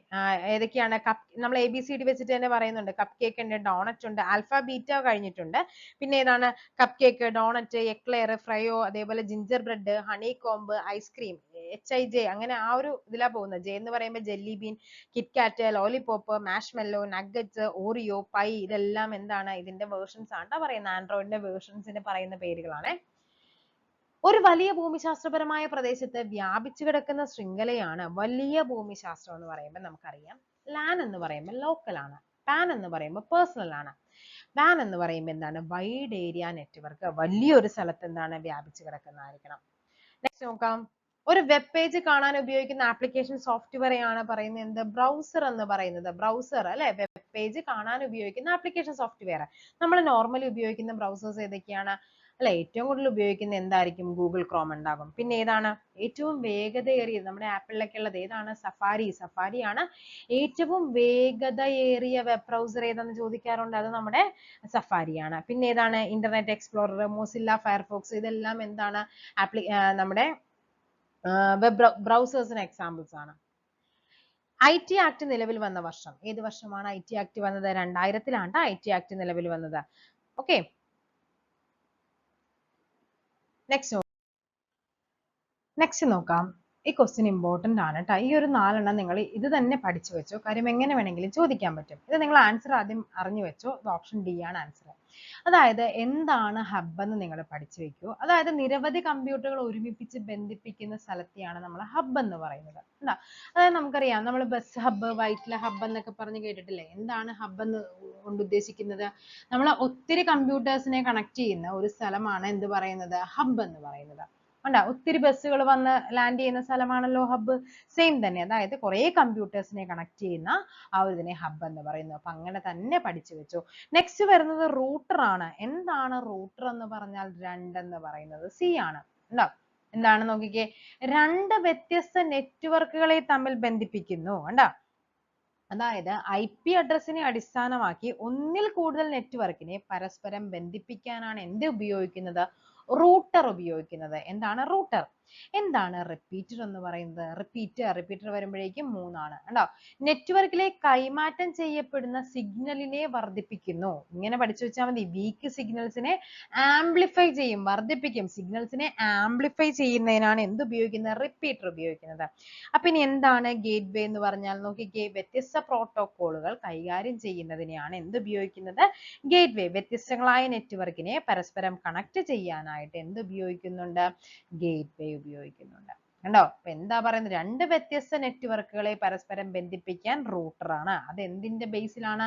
ഏതൊക്കെയാണ്? നമ്മൾ ABCD വെച്ചിട്ട് തന്നെ പറയുന്നുണ്ട്. കപ്പ് കേക്ക് ഉണ്ട്, ഡോണറ്റ് ഉണ്ട്, ആൽഫ ബീറ്റ കഴിഞ്ഞിട്ടുണ്ട്. പിന്നെ ഏതാണ്? കപ്പ് കേക്ക്, ഡോണറ്റ്, എക്ലെയർ, ഫ്രയോ, അതേപോലെ ginger bread, honey comb, ice cream, HIJ, അങ്ങനെ ആ ഒരു ഇതിലാ പോകുന്നത്. ജെ എന്ന് പറയുമ്പോൾ jelly been, KitKat, lollipop, marshmallow, nuggets, Oreo, pi, ഇതെല്ലാം എന്താണ്? ഇതിന്റെ വേർഷൻസ് ആണ് പറയുന്നത്. ആൻഡ്രോയിഡിന്റെ വേർഷൻസിന് പറയുന്ന പേരുകളാണ്. ഒരു വലിയ ഭൂമിശാസ്ത്രപരമായ പ്രദേശത്ത് വ്യാപിച്ചു കിടക്കുന്ന ശൃംഖലയാണ് വലിയ ഭൂമിശാസ്ത്രം എന്ന് പറയുമ്പോൾ നമുക്കറിയാം. ലാൻ എന്ന് പറയുമ്പോൾ ലോക്കൽ ആണ്, പാൻ എന്ന് പറയുമ്പോൾ പേഴ്സണൽ ആണ്. വാൻ എന്ന് പറയുമ്പോൾ എന്താണ്? വൈഡ് ഏരിയ നെറ്റ്വർക്ക്, വലിയൊരു സ്ഥലത്ത് എന്താണ്? വ്യാപിച്ചു കിടക്കുന്നതായിരിക്കണം. നെക്സ്റ്റ് നോക്കാം. ഒരു വെബ് പേജ് കാണാൻ ഉപയോഗിക്കുന്ന ആപ്ലിക്കേഷൻ സോഫ്റ്റ്വെയർ ആണ് പറയുന്നത് എന്ത്? ബ്രൗസർ എന്ന് പറയുന്നത്. ബ്രൗസർ അല്ലെ, വെബ് പേജ് കാണാൻ ഉപയോഗിക്കുന്ന ആപ്ലിക്കേഷൻ സോഫ്റ്റ്വെയർ. നമ്മൾ നോർമലി ഉപയോഗിക്കുന്ന ബ്രൗസേഴ്സ് ഏതൊക്കെയാണ് അല്ലെ? ഏറ്റവും കൂടുതൽ ഉപയോഗിക്കുന്ന എന്തായിരിക്കും? ഗൂഗിൾ ക്രോം ഉണ്ടാകും. പിന്നെ ഏതാണ് ഏറ്റവും വേഗതയേറിയത്? നമ്മുടെ ആപ്പിളിലൊക്കെ ഉള്ളത് ഏതാണ്? സഫാരി. സഫാരിയാണ് ഏറ്റവും വേഗതയേറിയ വെബ് ബ്രൗസർ ഏതെന്ന് ചോദിക്കാറുണ്ട്. അത് നമ്മുടെ സഫാരിയാണ്. പിന്നെ ഏതാണ്? ഇന്റർനെറ്റ് എക്സ്പ്ലോറർ, മോസില്ല ഫയർഫോക്സ്, ഇതെല്ലാം എന്താണ്? നമ്മുടെ വെബ് ബ്രൗസേഴ്സിന് എക്സാമ്പിൾസ് ആണ്. IT ആക്ട് നിലവിൽ വന്ന വർഷം ഏത് വർഷമാണ്? IT ആക്ട് വന്നത് 2000-ലാണ് IT ആക്ട് നിലവിൽ വന്നത്. ഓക്കെ, നെക്സ്റ്റ് നോക്കാം. ഈ ക്വസ്റ്റ്യൻ ഇമ്പോർട്ടന്റ് ആണ് കേട്ടോ. ഈ ഒരു 4 നിങ്ങൾ ഇത് തന്നെ പഠിച്ചു വെച്ചോ. കാര്യം എങ്ങനെ വേണമെങ്കിലും ചോദിക്കാൻ പറ്റും. ഇത് നിങ്ങൾ ആൻസർ ആദ്യം അറിഞ്ഞു വെച്ചോ. ഇത് ഓപ്ഷൻ D ആണ് ആൻസർ. അതായത് എന്താണ് ഹബ് എന്ന് നിങ്ങൾ പഠിച്ചു വെക്കൂ. അതായത് നിരവധി കമ്പ്യൂട്ടറുകൾ ഒരുമിപ്പിച്ച് ബന്ധിപ്പിക്കുന്ന സ്ഥലത്തെയാണ് നമ്മൾ ഹബ് എന്ന് പറയുന്നത്. എന്താ? അതായത് നമുക്കറിയാം, നമ്മൾ ബസ് ഹബ്, വൈറ്റ്ല ഹബ് എന്നൊക്കെ പറഞ്ഞ് കേട്ടിട്ടില്ലേ? എന്താണ് ഹബ് എന്ന് കൊണ്ട് ഉദ്ദേശിക്കുന്നത്? നമ്മൾ ഒത്തിരി കമ്പ്യൂട്ടേഴ്സിനെ കണക്ട് ചെയ്യുന്ന ഒരു സ്ഥലമാണ് എന്ത് പറയുന്നത്? ഹബ് എന്ന് പറയുന്നത്. കണ്ടോ, ഒത്തിരി ബസ്സുകൾ വന്ന് ലാൻഡ് ചെയ്യുന്ന സ്ഥലമാണല്ലോ ഹബ്ബ്. സെയിം തന്നെ, അതായത് കുറെ കമ്പ്യൂട്ടേഴ്സിനെ കണക്ട് ചെയ്യുന്ന ആ ഒരു ഇതിനെ ഹബ്ബ് എന്ന് പറയുന്നു. അപ്പൊ അങ്ങനെ തന്നെ പഠിച്ചു വെച്ചു. നെക്സ്റ്റ് വരുന്നത് റൂട്ടർ ആണ്. എന്താണ് റൂട്ടർ എന്ന് പറഞ്ഞാൽ? 2 എന്ന് പറയുന്നത് C ആണ്. ഉണ്ടോ? എന്താണ് നോക്കിക്കേ, 2 വ്യത്യസ്ത നെറ്റ്വർക്കുകളെ തമ്മിൽ ബന്ധിപ്പിക്കുന്നു. കണ്ടോ? അതായത് IP അഡ്രസ്സിനെ അടിസ്ഥാനമാക്കി ഒന്നിൽ കൂടുതൽ നെറ്റ്വർക്കിനെ പരസ്പരം ബന്ധിപ്പിക്കാനാണ് എന്ത് ഉപയോഗിക്കുന്നത്? റൂട്ടർ ഉപയോഗിക്കുന്നത്. എന്താണ് റൂട്ടർ? എന്താണ് റിപ്പീറ്റർ എന്ന് പറയുന്നത്? റിപ്പീറ്റർ വരുമ്പോഴേക്കും 3 ആണ്. കണ്ടോ? നെറ്റ്വർക്കിലെ കൈമാറ്റം ചെയ്യപ്പെടുന്ന സിഗ്നലിനെ വർദ്ധിപ്പിക്കുന്നു. ഇങ്ങനെ പഠിച്ചു വെച്ചാൽ മതി. വീക്ക് സിഗ്നൽസിനെ ആംപ്ലിഫൈ ചെയ്യും, വർദ്ധിപ്പിക്കും. സിഗ്നൽസിനെ ആംപ്ലിഫൈ ചെയ്യുന്നതിനാണ് എന്ത് ഉപയോഗിക്കുന്നത്? റിപ്പീറ്റർ ഉപയോഗിക്കുന്നത്. അപ്പൊ ഇനി എന്താണ് ഗേറ്റ്വേ എന്ന് പറഞ്ഞാൽ? നോക്കിക്കേ, വ്യത്യസ്ത പ്രോട്ടോക്കോളുകൾ കൈകാര്യം ചെയ്യുന്നതിനെയാണ് എന്ത് ഉപയോഗിക്കുന്നത്? ഗേറ്റ്വേ. വ്യത്യസ്തങ്ങളായ നെറ്റ്വർക്കിനെ പരസ്പരം കണക്ട് ചെയ്യാനായിട്ട് എന്ത് ഉപയോഗിക്കുന്നുണ്ട്? ഗേറ്റ്വേ ഉപയോഗിക്കുന്നുണ്ട്. കണ്ടോ? അപ്പൊ എന്താ പറയുന്നത്? 2 വ്യത്യസ്ത നെറ്റ്വർക്കുകളെ പരസ്പരം ബന്ധിപ്പിക്കാൻ റൂട്ടർ ആണ്. അത് എന്തിന്റെ ബേസിലാണ്?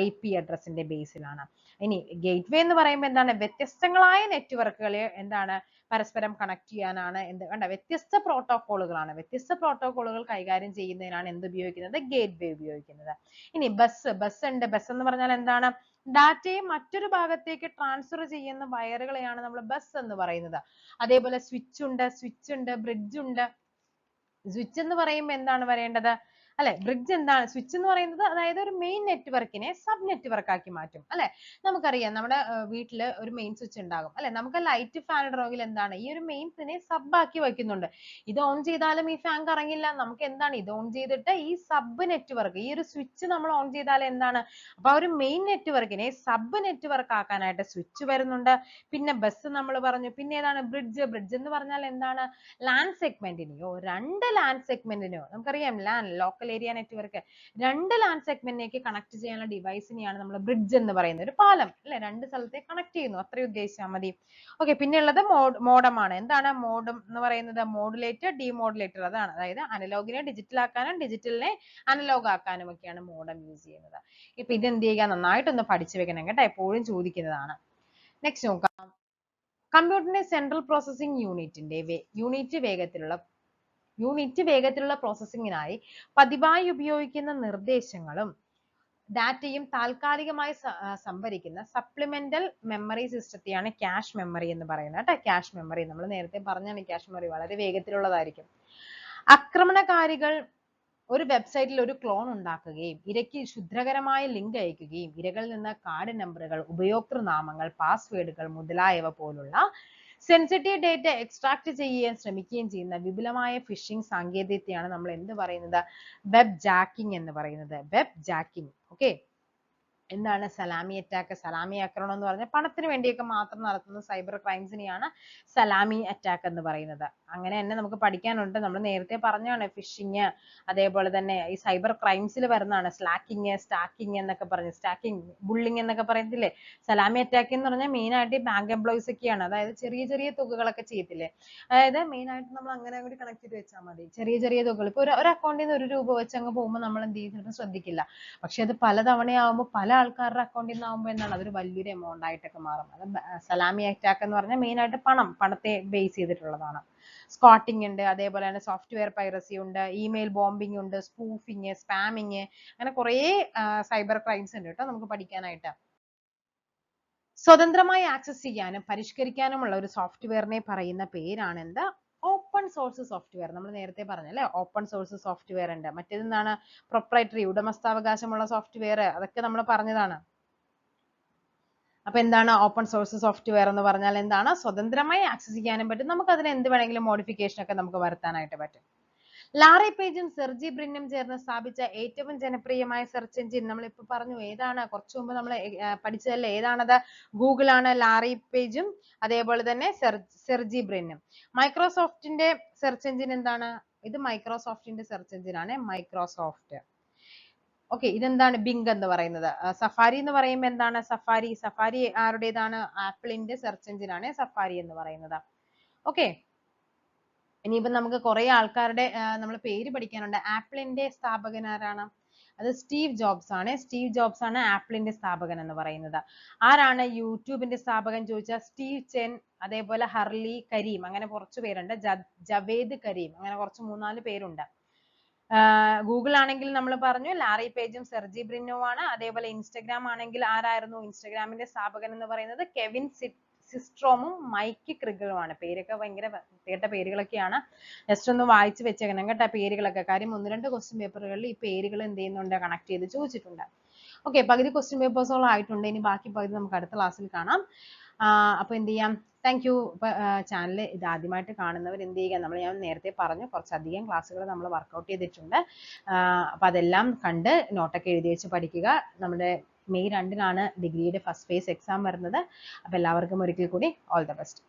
IP അഡ്രസ്സിന്റെ ബേസിലാണ്. ഇനി ഗേറ്റ്വേ എന്ന് പറയുമ്പോൾ എന്താണ്? വ്യത്യസ്തങ്ങളായ നെറ്റ്വർക്കുകളെ എന്താണ്? പരസ്പരം കണക്ട് ചെയ്യാനാണ് എന്ത്? കണ്ട, വ്യത്യസ്ത പ്രോട്ടോക്കോളുകളാണ്. വ്യത്യസ്ത പ്രോട്ടോക്കോളുകൾ കൈകാര്യം ചെയ്യുന്നതിനാണ് എന്ത് ഉപയോഗിക്കുന്നത്? ഗേറ്റ്വേ ഉപയോഗിക്കുന്നത്. ഇനി ബസ് ഉണ്ട്. ബസ് എന്ന് പറഞ്ഞാൽ എന്താണ്? ഡാറ്റയെ മറ്റൊരു ഭാഗത്തേക്ക് ട്രാൻസ്ഫർ ചെയ്യുന്ന വയറുകളെയാണ് നമ്മൾ ബസ് എന്ന് പറയുന്നത്. അതേപോലെ സ്വിച്ച് ഉണ്ട് ബ്രിഡ്ജ് ഉണ്ട്. സ്വിച്ച് എന്ന് പറയുമ്പോൾ എന്താണ് വരേണ്ടത് അല്ലെ? ബ്രിഡ്ജ് എന്താണ്? സ്വിച്ച് എന്ന് പറയുന്നത് അതായത് ഒരു മെയിൻ നെറ്റ്വർക്കിനെ സബ് നെറ്റ്വർക്ക് ആക്കി മാറ്റും അല്ലെ? നമുക്കറിയാം നമ്മുടെ വീട്ടിൽ ഒരു മെയിൻ സ്വിച്ച് ഉണ്ടാകും അല്ലെ? നമുക്ക് ലൈറ്റ് ഫാൻ ഇടണമെങ്കിൽ എന്താണ് ഈ ഒരു മെയിൻസിനെ സബ് ആക്കി വെക്കുന്നുണ്ട്. ഇത് ഓൺ ചെയ്താലും ഈ ഫാൻ കറങ്ങില്ല. നമുക്ക് എന്താണ് ഇത് ഓൺ ചെയ്തിട്ട് ഈ സബ് നെറ്റ്വർക്ക് ഈ ഒരു സ്വിച്ച് നമ്മൾ ഓൺ ചെയ്താൽ എന്താണ് അപ്പൊ ആ ഒരു മെയിൻ നെറ്റ്വർക്കിനെ സബ് നെറ്റ്വർക്ക് ആക്കാനായിട്ട് സ്വിച്ച് വരുന്നുണ്ട്. പിന്നെ ബസ് നമ്മൾ പറഞ്ഞു. പിന്നെ ഏതാണ് ബ്രിഡ്ജ്? ബ്രിഡ്ജ് എന്ന് പറഞ്ഞാൽ എന്താണ് LAN സെഗ്മെന്റിനെയോ രണ്ട് LAN സെഗ്മെന്റിനെയോ നമുക്കറിയാം LAN ലോക്കൽ ഏരിയ നെറ്റ്വർക്ക് രണ്ട് LAN സെഗ്മെന്റിലേക്ക് കണക്ട് ചെയ്യാനുള്ള ഡിവൈസിനെയാണ് നമ്മൾ ബ്രിഡ്ജ് എന്ന് പറയുന്നത്. ഒരു പാലം അല്ലെ? രണ്ട് സ്ഥലത്തെ കണക്ട് ചെയ്യുന്നു അത്രയും ഉദ്ദേശിച്ചാൽ മതി. ഓക്കെ, പിന്നെ ഉള്ളത് മോഡം ആണ്. എന്താണ് മോഡം എന്ന് പറയുന്നത്? മോഡുലേറ്റർ ഡിമോഡുലേറ്റർ അതാണ്. അതായത് അനലോഗിനെ ഡിജിറ്റൽ ആക്കാനും ഡിജിറ്റലിനെ അനലോഗ് ആക്കാനും ഒക്കെയാണ് മോഡം യൂസ് ചെയ്യുന്നത്. ഇപ്പൊ ഇത് എന്ത് ചെയ്യുക നന്നായിട്ടൊന്ന് പഠിച്ചു വെക്കണം കേട്ടോ, എപ്പോഴും ചോദിക്കുന്നതാണ്. നെക്സ്റ്റ് നോക്കാം. കമ്പ്യൂട്ടറിന്റെ സെൻട്രൽ പ്രോസസ്സിംഗ് യൂണിറ്റ് വേഗത്തിലുള്ള പ്രോസസ്സിംഗിനായി പതിവായി ഉപയോഗിക്കുന്ന നിർദ്ദേശങ്ങളും ഡാറ്റയും താൽക്കാലികമായി സംഭരിക്കുന്ന സപ്ലിമെന്റൽ മെമ്മറി സിസ്റ്റത്തെയാണ് ക്യാഷ് മെമ്മറി എന്ന് പറയുന്നത് കേട്ടോ. ക്യാഷ് മെമ്മറി നമ്മൾ നേരത്തെ പറഞ്ഞാണ്, ക്യാഷ് മെമ്മറി വളരെ വേഗത്തിലുള്ളതായിരിക്കും. ആക്രമണകാരികൾ ഒരു വെബ്സൈറ്റിൽ ഒരു ക്ലോൺ ഉണ്ടാക്കുകയും ഇരയ്ക്ക് ക്ഷുദ്രകരമായ ലിങ്ക് അയക്കുകയും ഇരകളിൽ നിന്ന് കാർഡ് നമ്പറുകൾ, ഉപയോക്തൃനാമങ്ങൾ, പാസ്വേഡുകൾ മുതലായവ പോലുള്ള സെൻസിറ്റീവ് ഡേറ്റ എക്സ്ട്രാക്ട് ചെയ്യാൻ ശ്രമിക്കുകയും ചെയ്യുന്ന വിപുലമായ ഫിഷിംഗ് സാങ്കേതികതയാണ് നമ്മൾ എന്ത് പറയുന്നത്? വെബ് ജാക്കിംഗ് എന്ന് പറയുന്നത്. Web jacking. ഓക്കെ, എന്താണ് സലാമി അറ്റാക്ക്? സലാമി ആക്രമണം എന്ന് പറഞ്ഞാൽ പണത്തിന് വേണ്ടിയൊക്കെ മാത്രം നടത്തുന്ന സൈബർ ക്രൈംസിനെയാണ് സലാമി അറ്റാക്ക് എന്ന് പറയുന്നത്. അങ്ങനെ തന്നെ നമുക്ക് പഠിക്കാനുണ്ട്. നമ്മൾ നേരത്തെ പറഞ്ഞാണ് ഫിഷിങ്, അതേപോലെ തന്നെ ഈ സൈബർ ക്രൈംസിൽ വരുന്നതാണ് സ്ലാക്കിങ്, സ്റ്റാക്കിങ് എന്നൊക്കെ പറഞ്ഞ്, സ്റ്റാക്കിങ്, ബുള്ളിങ് എന്നൊക്കെ പറയത്തില്ലേ? സലാമി അറ്റാക്ക് എന്ന് പറഞ്ഞാൽ മെയിൻ ആയിട്ട് ബാങ്ക് എംപ്ലോയീസ് ഒക്കെയാണ്. അതായത് ചെറിയ ചെറിയ തുകകളൊക്കെ ചെയ്യത്തില്ലേ? അതായത് മെയിൻ ആയിട്ട് നമ്മൾ അങ്ങനെ കൂടി കണക്ട് ചെയ്ത് വെച്ചാൽ മതി. ചെറിയ ചെറിയ തുകകൾ ഇപ്പൊ ഒരു അക്കൗണ്ടിൽ നിന്ന് 1 രൂപ വെച്ച് അങ്ങ് പോകുമ്പോൾ നമ്മൾ എന്ത് ചെയ്യും? ശ്രദ്ധിക്കില്ല. പക്ഷെ അത് പലതവണയാവുമ്പോൾ പല ആൾക്കാരുടെ അക്കൗണ്ടിൽ നിന്നാകുമ്പോൾ എന്താണ് അതൊരു വലിയൊരു എമൗണ്ട് ആയിട്ടൊക്കെ മാറും. അത് സലാമി അറ്റാക്ക് എന്ന് പറഞ്ഞാൽ മെയിൻ ആയിട്ട് പണത്തെ ബേസ് ചെയ്തിട്ടുള്ളതാണ്. സ്ക്വാട്ടിംഗ് ഉണ്ട്, അതേപോലെ തന്നെ സോഫ്റ്റ്വെയർ പൈറസി ഉണ്ട്, ഇമെയിൽ ബോംബിംഗ് ഉണ്ട്, സ്പൂഫിങ്, സ്പാമിങ്, അങ്ങനെ കുറേ സൈബർ ക്രൈംസ് ഉണ്ട് കേട്ടോ നമുക്ക് പഠിക്കാനായിട്ട്. സ്വതന്ത്രമായി ആക്സസ് ചെയ്യാനും പരിഷ്കരിക്കാനുമുള്ള ഒരു സോഫ്റ്റ്വെയറിനെ പറയുന്ന പേരാണ് എന്താ? Open source software. നമ്മൾ നേരത്തെ പറഞ്ഞല്ലേ ഓപ്പൺ സോഴ്സ് സോഫ്റ്റ്വെയർ ഉണ്ട്. മറ്റേതെന്താണ്? പ്രൊപ്രൈറ്ററി, ഉടമസ്ഥാവകാശമുള്ള സോഫ്റ്റ്വെയർ. അതൊക്കെ നമ്മൾ പറഞ്ഞതാണ്. അപ്പൊ എന്താണ് ഓപ്പൺ സോഴ്സ് സോഫ്റ്റ്വെയർ എന്ന് പറഞ്ഞാൽ? എന്താണ്? സ്വതന്ത്രമായി ആക്സസ് ചെയ്യാനും പറ്റും. നമുക്ക് അതിന് എന്ത് വേണമെങ്കിലും മോഡിഫിക്കേഷൻ ഒക്കെ നമുക്ക് വരുത്താനായിട്ട് പറ്റും. ലാറി പേജും സെർജി ബ്രിന്നും ചേർന്ന് സ്ഥാപിച്ച ഏറ്റവും ജനപ്രിയമായ സെർച്ച് എഞ്ചിൻ നമ്മളിപ്പോ പറഞ്ഞു. ഏതാണ്? കുറച്ചു മുമ്പ് നമ്മൾ പഠിച്ചതല്ലേ? ഏതാണത്? ഗൂഗിൾ ആണ്. ലാറി പേജും അതേപോലെ തന്നെ സെർജി ബ്രിന്നും. മൈക്രോസോഫ്റ്റിന്റെ സെർച്ച് എഞ്ചിൻ എന്താണ്? ഇത് മൈക്രോസോഫ്റ്റിന്റെ സെർച്ച് എഞ്ചിൻ ആണ്, മൈക്രോസോഫ്റ്റ്. ഓക്കെ, ഇതെന്താണ്? ബിങ് എന്ന് പറയുന്നത്. സഫാരി എന്ന് പറയുമ്പോൾ എന്താണ്? സഫാരി ആരുടേതാണ്? ആപ്പിളിന്റെ സെർച്ച് എഞ്ചിൻ ആണ് സഫാരി എന്ന് പറയുന്നത്. ഓക്കെ, ഇനിയിപ്പോ നമുക്ക് കുറെ ആൾക്കാരുടെ നമ്മൾ പേര് പഠിക്കാനുണ്ട്. ആപ്പിളിന്റെ സ്ഥാപകൻ ആരാണ്? അത് സ്റ്റീവ് ജോബ്സ് ആണ്. സ്റ്റീവ് ജോബ്സ് ആണ് ആപ്പിളിന്റെ സ്ഥാപകൻ എന്ന് പറയുന്നത്. ആരാണ് യൂട്യൂബിന്റെ സ്ഥാപകൻ ചോദിച്ചാൽ സ്റ്റീവ് ചെൻ, അതേപോലെ ഹർലി കരീം, അങ്ങനെ കുറച്ച് പേരുണ്ട്. ജവേദ് കരീം, അങ്ങനെ കുറച്ച് 3-4 പേരുണ്ട്. ഗൂഗിൾ ആണെങ്കിൽ നമ്മൾ പറഞ്ഞു ലാറി പേജും സെർജി ബ്രിന്നും ആണ്. അതേപോലെ ഇൻസ്റ്റഗ്രാം ആണെങ്കിൽ ആരായിരുന്നു? ഇൻസ്റ്റഗ്രാമിന്റെ സ്ഥാപകൻ എന്ന് പറയുന്നത് കെവിൻ സിസ്ട്രോമും മൈക്ക് ക്രിഗറുമാണ്. പേരൊക്കെ ഭയങ്കര വൃത്തികെട്ട പേരുകളൊക്കെയാണ്. ജസ്റ്റ് ഒന്ന് വായിച്ചു വെച്ചേക്കണം കേട്ടോ പേരുകളൊക്കെ. കാര്യം 1-2 ക്വസ്റ്റ്യൻ പേപ്പറുകളിൽ ഈ പേരുകൾ എന്ത് ചെയ്യുന്നുണ്ട്? കണക്ട് ചെയ്ത് ചോദിച്ചിട്ടുണ്ട്. ഓക്കെ, പകുതി ക്വസ്റ്റ്യൻ പേപ്പേഴ്സോളം ആയിട്ടുണ്ട്. ഇനി ബാക്കി പകുതി നമുക്ക് അടുത്ത ക്ലാസ്സിൽ കാണാം. അപ്പൊ എന്ത് ചെയ്യാം? Thank you. ചാനൽ ഇത് ആദ്യമായിട്ട് കാണുന്നവർ എന്ത് ചെയ്യുക? ഞാൻ നേരത്തെ പറഞ്ഞു കുറച്ചധികം ക്ലാസ്സുകൾ നമ്മൾ വർക്കൗട്ട് ചെയ്തിട്ടുണ്ട്. അപ്പൊ അതെല്ലാം കണ്ട് നോട്ടൊക്കെ എഴുതി വെച്ച് പഠിക്കുക. നമ്മുടെ മെയ് 2-നാണ് ഡിഗ്രിയുടെ ഫസ്റ്റ് ഫേസ് എക്സാം വരുന്നത്. അപ്പൊ എല്ലാവർക്കും ഒരിക്കൽ കൂടി ഓൾ ദ ബെസ്റ്റ്.